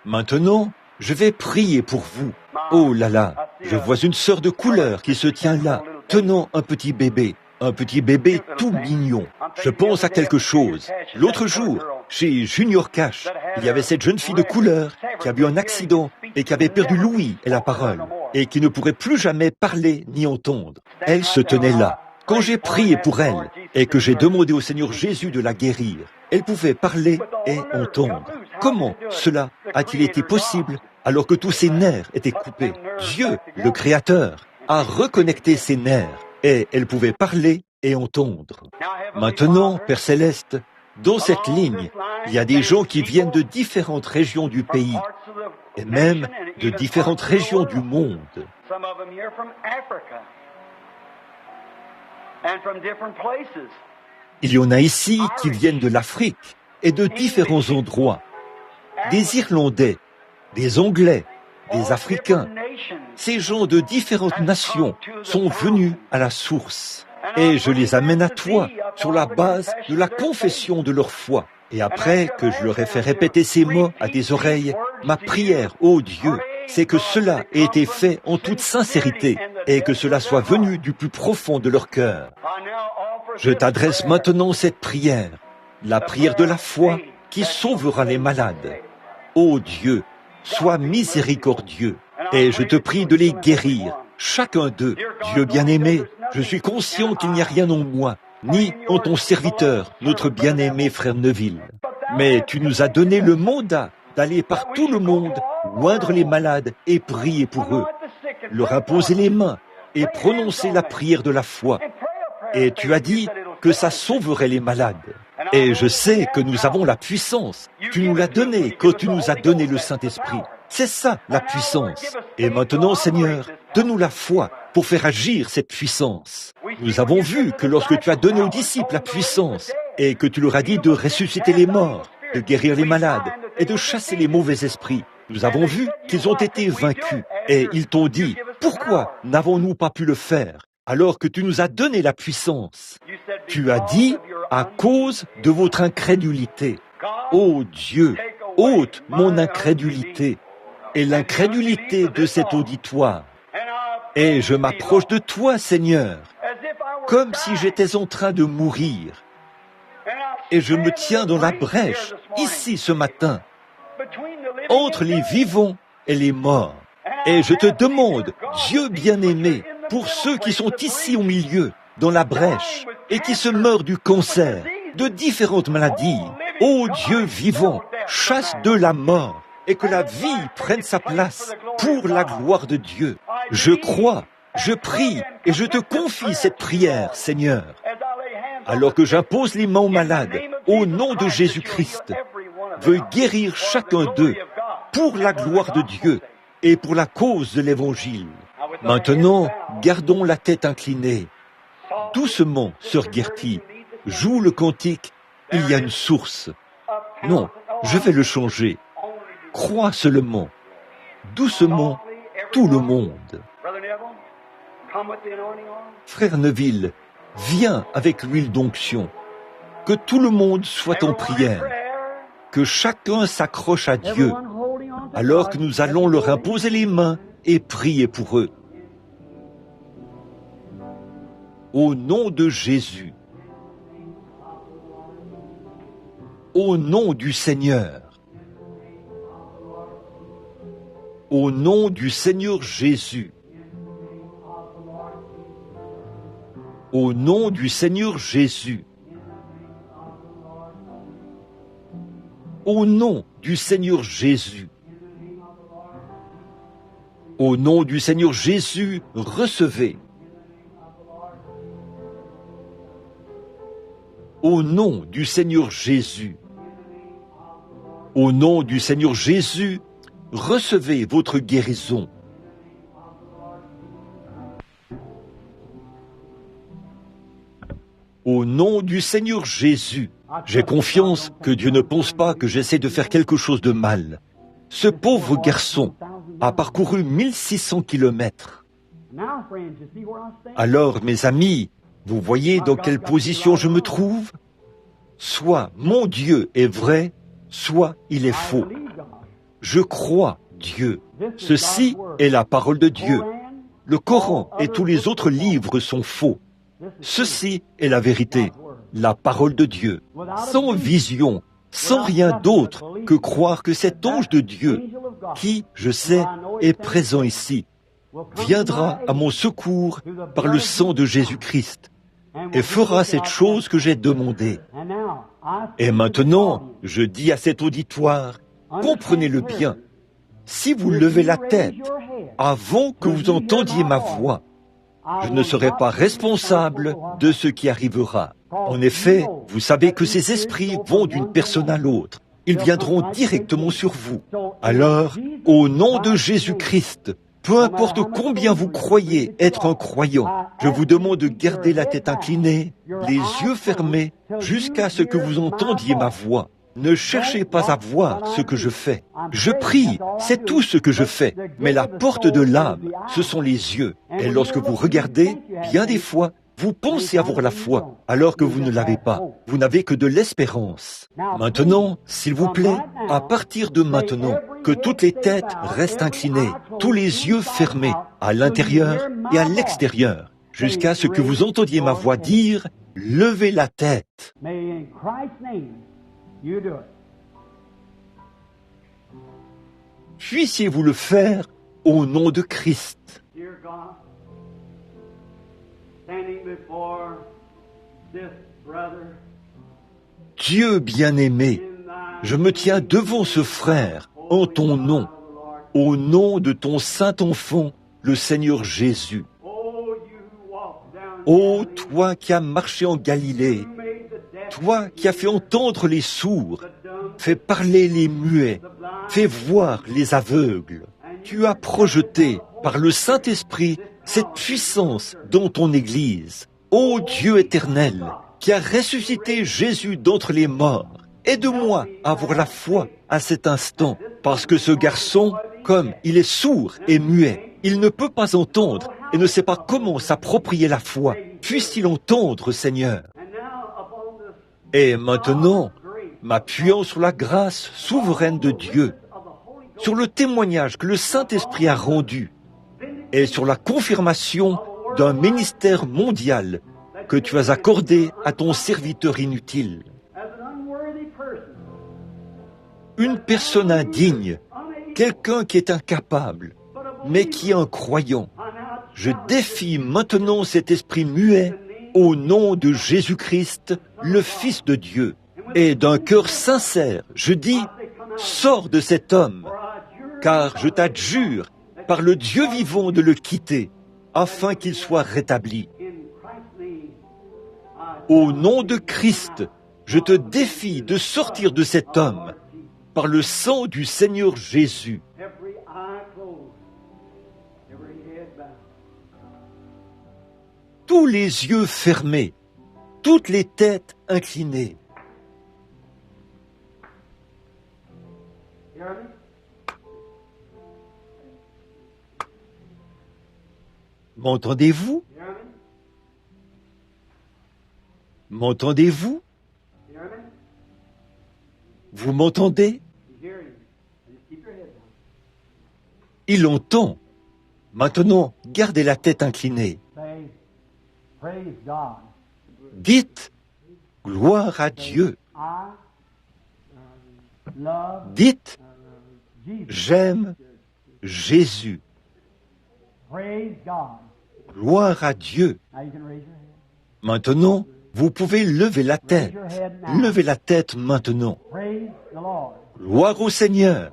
Maintenant, je vais prier pour vous. Oh là là, je vois une sœur de couleur qui se tient là, tenant un petit bébé tout mignon. Je pense à quelque chose. L'autre jour, chez Junior Cash, il y avait cette jeune fille de couleur qui a eu un accident et qui avait perdu l'ouïe et la parole, et qui ne pourrait plus jamais parler ni entendre. Elle se tenait là. Quand j'ai prié pour elle et que j'ai demandé au Seigneur Jésus de la guérir, elle pouvait parler et entendre. Comment cela a-t-il été possible alors que tous ses nerfs étaient coupés? Dieu, le Créateur, a reconnecté ses nerfs et elle pouvait parler et entendre. Maintenant, Père Céleste, dans cette ligne, il y a des gens qui viennent de différentes régions du pays et même de différentes régions du monde. Il y en a ici qui viennent de l'Afrique et de différents endroits. Des Irlandais, des Anglais, des Africains. Ces gens de différentes nations sont venus à la source. Et je les amène à toi sur la base de la confession de leur foi. Et après que je leur ai fait répéter ces mots à tes oreilles, ma prière, ô Dieu, c'est que cela ait été fait en toute sincérité et que cela soit venu du plus profond de leur cœur. Je t'adresse maintenant cette prière, la prière de la foi qui sauvera les malades. Ô Dieu, sois miséricordieux et je te prie de les guérir, chacun d'eux. Dieu bien-aimé, je suis conscient qu'il n'y a rien en moi, ni en ton serviteur, notre bien-aimé frère Neville. Mais tu nous as donné le mandat d'aller par tout le monde, oindre les malades et prier pour eux, leur imposer les mains et prononcer la prière de la foi. Et tu as dit que ça sauverait les malades. Et je sais que nous avons la puissance. Tu nous l'as donné quand tu nous as donné le Saint-Esprit. C'est ça, la puissance. Et maintenant, Seigneur, donne-nous la foi pour faire agir cette puissance. Nous avons vu que lorsque tu as donné aux disciples la puissance et que tu leur as dit de ressusciter les morts, de guérir les malades et de chasser les mauvais esprits, nous avons vu qu'ils ont été vaincus. Et ils t'ont dit, pourquoi n'avons-nous pas pu le faire alors que tu nous as donné la puissance? Tu as dit, à cause de votre incrédulité. Ô Dieu, ôte mon incrédulité et l'incrédulité de cet auditoire. Et je m'approche de toi, Seigneur, comme si j'étais en train de mourir. Et je me tiens dans la brèche, ici ce matin, entre les vivants et les morts. Et je te demande, Dieu bien-aimé, pour ceux qui sont ici au milieu, dans la brèche, et qui se meurent du cancer, de différentes maladies, ô Dieu vivant, chasse de la mort, et que la vie prenne sa place pour la gloire de Dieu. Je crois, je prie, et je te confie cette prière, Seigneur. Alors que j'impose les mains aux malades, au nom de Jésus-Christ, veuille guérir chacun d'eux, pour la gloire de Dieu, et pour la cause de l'Évangile. Maintenant, gardons la tête inclinée. Doucement, sœur Gertie, joue le cantique « Il y a une source ». Non, je vais le changer. Crois seulement. Doucement, tout le monde. Frère Neville, viens avec l'huile d'onction. Que tout le monde soit en prière. Que chacun s'accroche à Dieu, alors que nous allons leur imposer les mains et prier pour eux. Au nom de Jésus, au nom du Seigneur, au nom du Seigneur Jésus, au nom du Seigneur Jésus, au nom du Seigneur Jésus, au nom du Seigneur Jésus, recevez. Au nom du Seigneur Jésus, Au nom du Seigneur Jésus, recevez votre guérison. Au nom du Seigneur Jésus, j'ai confiance que Dieu ne pense pas que j'essaie de faire quelque chose de mal. Ce pauvre garçon a parcouru 1600 kilomètres. Alors, mes amis, vous voyez dans quelle position je me trouve? Soit mon Dieu est vrai, soit il est faux. Je crois Dieu. Ceci est la parole de Dieu. Le Coran et tous les autres livres sont faux. Ceci est la vérité, la parole de Dieu. Sans vision, sans rien d'autre que croire que cet ange de Dieu, qui, je sais, est présent ici, viendra à mon secours par le sang de Jésus-Christ et fera cette chose que j'ai demandée. Et maintenant, je dis à cet auditoire, comprenez-le bien, si vous levez la tête avant que vous entendiez ma voix, je ne serai pas responsable de ce qui arrivera. En effet, vous savez que ces esprits vont d'une personne à l'autre. Ils viendront directement sur vous. Alors, au nom de Jésus-Christ, peu importe combien vous croyez être un croyant, je vous demande de garder la tête inclinée, les yeux fermés, jusqu'à ce que vous entendiez ma voix. Ne cherchez pas à voir ce que je fais. Je prie, c'est tout ce que je fais. Mais la porte de l'âme, ce sont les yeux. Et lorsque vous regardez, bien des fois, vous pensez avoir la foi, alors que vous ne l'avez pas. Vous n'avez que de l'espérance. Maintenant, s'il vous plaît, à partir de maintenant, que toutes les têtes restent inclinées, tous les yeux fermés, à l'intérieur et à l'extérieur, jusqu'à ce que vous entendiez ma voix dire « Levez la tête ». Puissiez-vous le faire au nom de Christ. Dieu bien-aimé, je me tiens devant ce frère en ton nom, au nom de ton saint enfant, le Seigneur Jésus. Ô toi qui as marché en Galilée, toi qui as fait entendre les sourds, fait parler les muets, fait voir les aveugles, tu as projeté par le Saint-Esprit cette puissance dans ton Église. Ô Dieu éternel, qui a ressuscité Jésus d'entre les morts, aide-moi à avoir la foi à cet instant, parce que ce garçon, comme il est sourd et muet, il ne peut pas entendre et ne sait pas comment s'approprier la foi. Puisse-t-il entendre, Seigneur? Et maintenant, m'appuyant sur la grâce souveraine de Dieu, sur le témoignage que le Saint-Esprit a rendu et sur la confirmation d'un ministère mondial que tu as accordé à ton serviteur inutile. Une personne indigne, quelqu'un qui est incapable, mais qui est un croyant. Je défie maintenant cet esprit muet au nom de Jésus-Christ, le Fils de Dieu. Et d'un cœur sincère, je dis, sors de cet homme, car je t'adjure par le Dieu vivant de le quitter, afin qu'il soit rétabli. Au nom de Christ, je te défie de sortir de cet homme, par le sang du Seigneur Jésus. Tous les yeux fermés, toutes les têtes inclinées. M'entendez-vous? M'entendez-vous? Vous m'entendez? Il entend. Maintenant, gardez la tête inclinée. Dites « Gloire à Dieu ». Dites « J'aime Jésus ». Gloire à Dieu. Maintenant, vous pouvez lever la tête. Levez la tête maintenant. Gloire au Seigneur.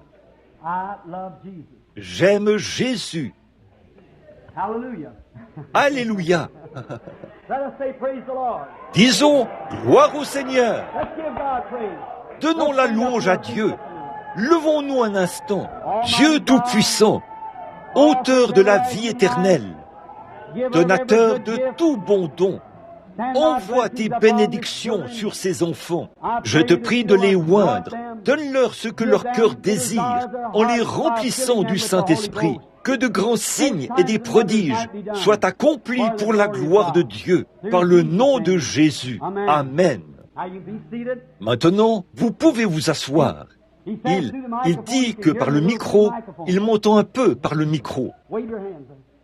J'aime Jésus. Alléluia. Disons gloire au Seigneur. Donnons la louange à Dieu. Levons-nous un instant. Dieu Tout-Puissant, auteur de la vie éternelle, donateur de tout bon don, envoie tes bénédictions sur ces enfants. Je te prie de les oindre. Donne-leur ce que leur cœur désire en les remplissant du Saint-Esprit. Que de grands signes et des prodiges soient accomplis pour la gloire de Dieu, par le nom de Jésus. Amen. Maintenant, vous pouvez vous asseoir. Il dit que par le micro, il m'entend un peu par le micro.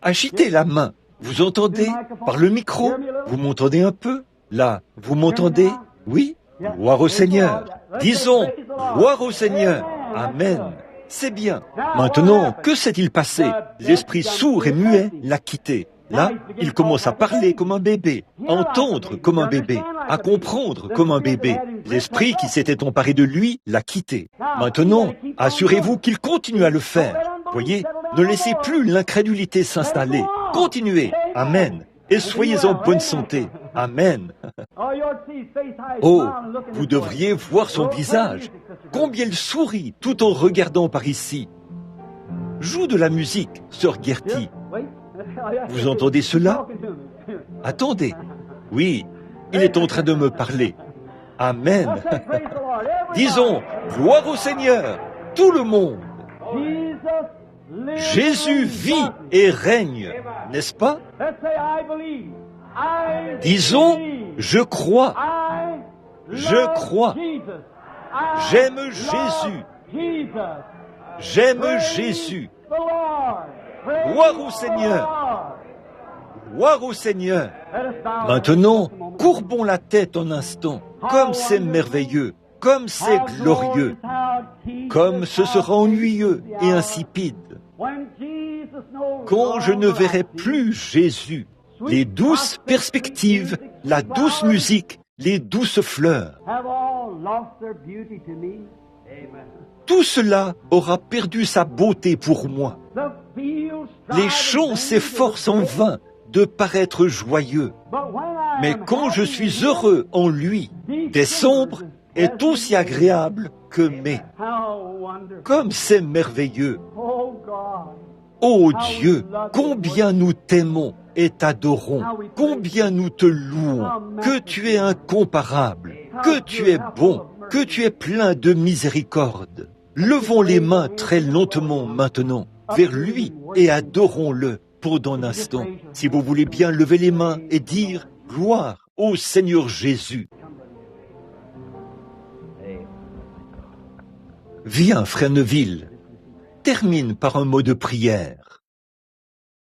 Agitez la main. Vous entendez par le micro? Vous m'entendez un peu? Là, vous m'entendez? Oui? Gloire au Seigneur. Disons, gloire au Seigneur. Amen. C'est bien. Maintenant, que s'est-il passé? L'esprit sourd et muet l'a quitté. Là, il commence à parler comme un bébé, à entendre comme un bébé, à comprendre comme un bébé. L'esprit qui s'était emparé de lui l'a quitté. Maintenant, assurez-vous qu'il continue à le faire. Voyez, ne laissez plus l'incrédulité s'installer. Continuez. Amen. Et soyez en bonne santé. Amen. Oh, vous devriez voir son visage. Combien il sourit tout en regardant par ici. Joue de la musique, sœur Gertie. Vous entendez cela? Attendez. Oui, il est en train de me parler. Amen. Disons, gloire au Seigneur, tout le monde. Jésus vit et règne, n'est-ce pas? Disons, je crois. Je crois. J'aime Jésus. J'aime Jésus. Gloire au Seigneur. Gloire au Seigneur. Maintenant, courbons la tête un instant. Comme c'est merveilleux, comme c'est glorieux, comme ce sera ennuyeux et insipide. Quand je ne verrai plus Jésus, les douces perspectives, la douce musique, les douces fleurs, tout cela aura perdu sa beauté pour moi. Les champs s'efforcent en vain de paraître joyeux. Mais quand je suis heureux en lui, décembre est aussi agréable que mai. Comme c'est merveilleux. Ô Dieu, combien nous t'aimons et t'adorons, combien nous te louons, que tu es incomparable, que tu es bon, que tu es plein de miséricorde. Levons les mains très lentement maintenant vers lui et adorons-le pendant un instant. Si vous voulez bien lever les mains et dire gloire au Seigneur Jésus. Viens, frère Neville, termine par un mot de prière.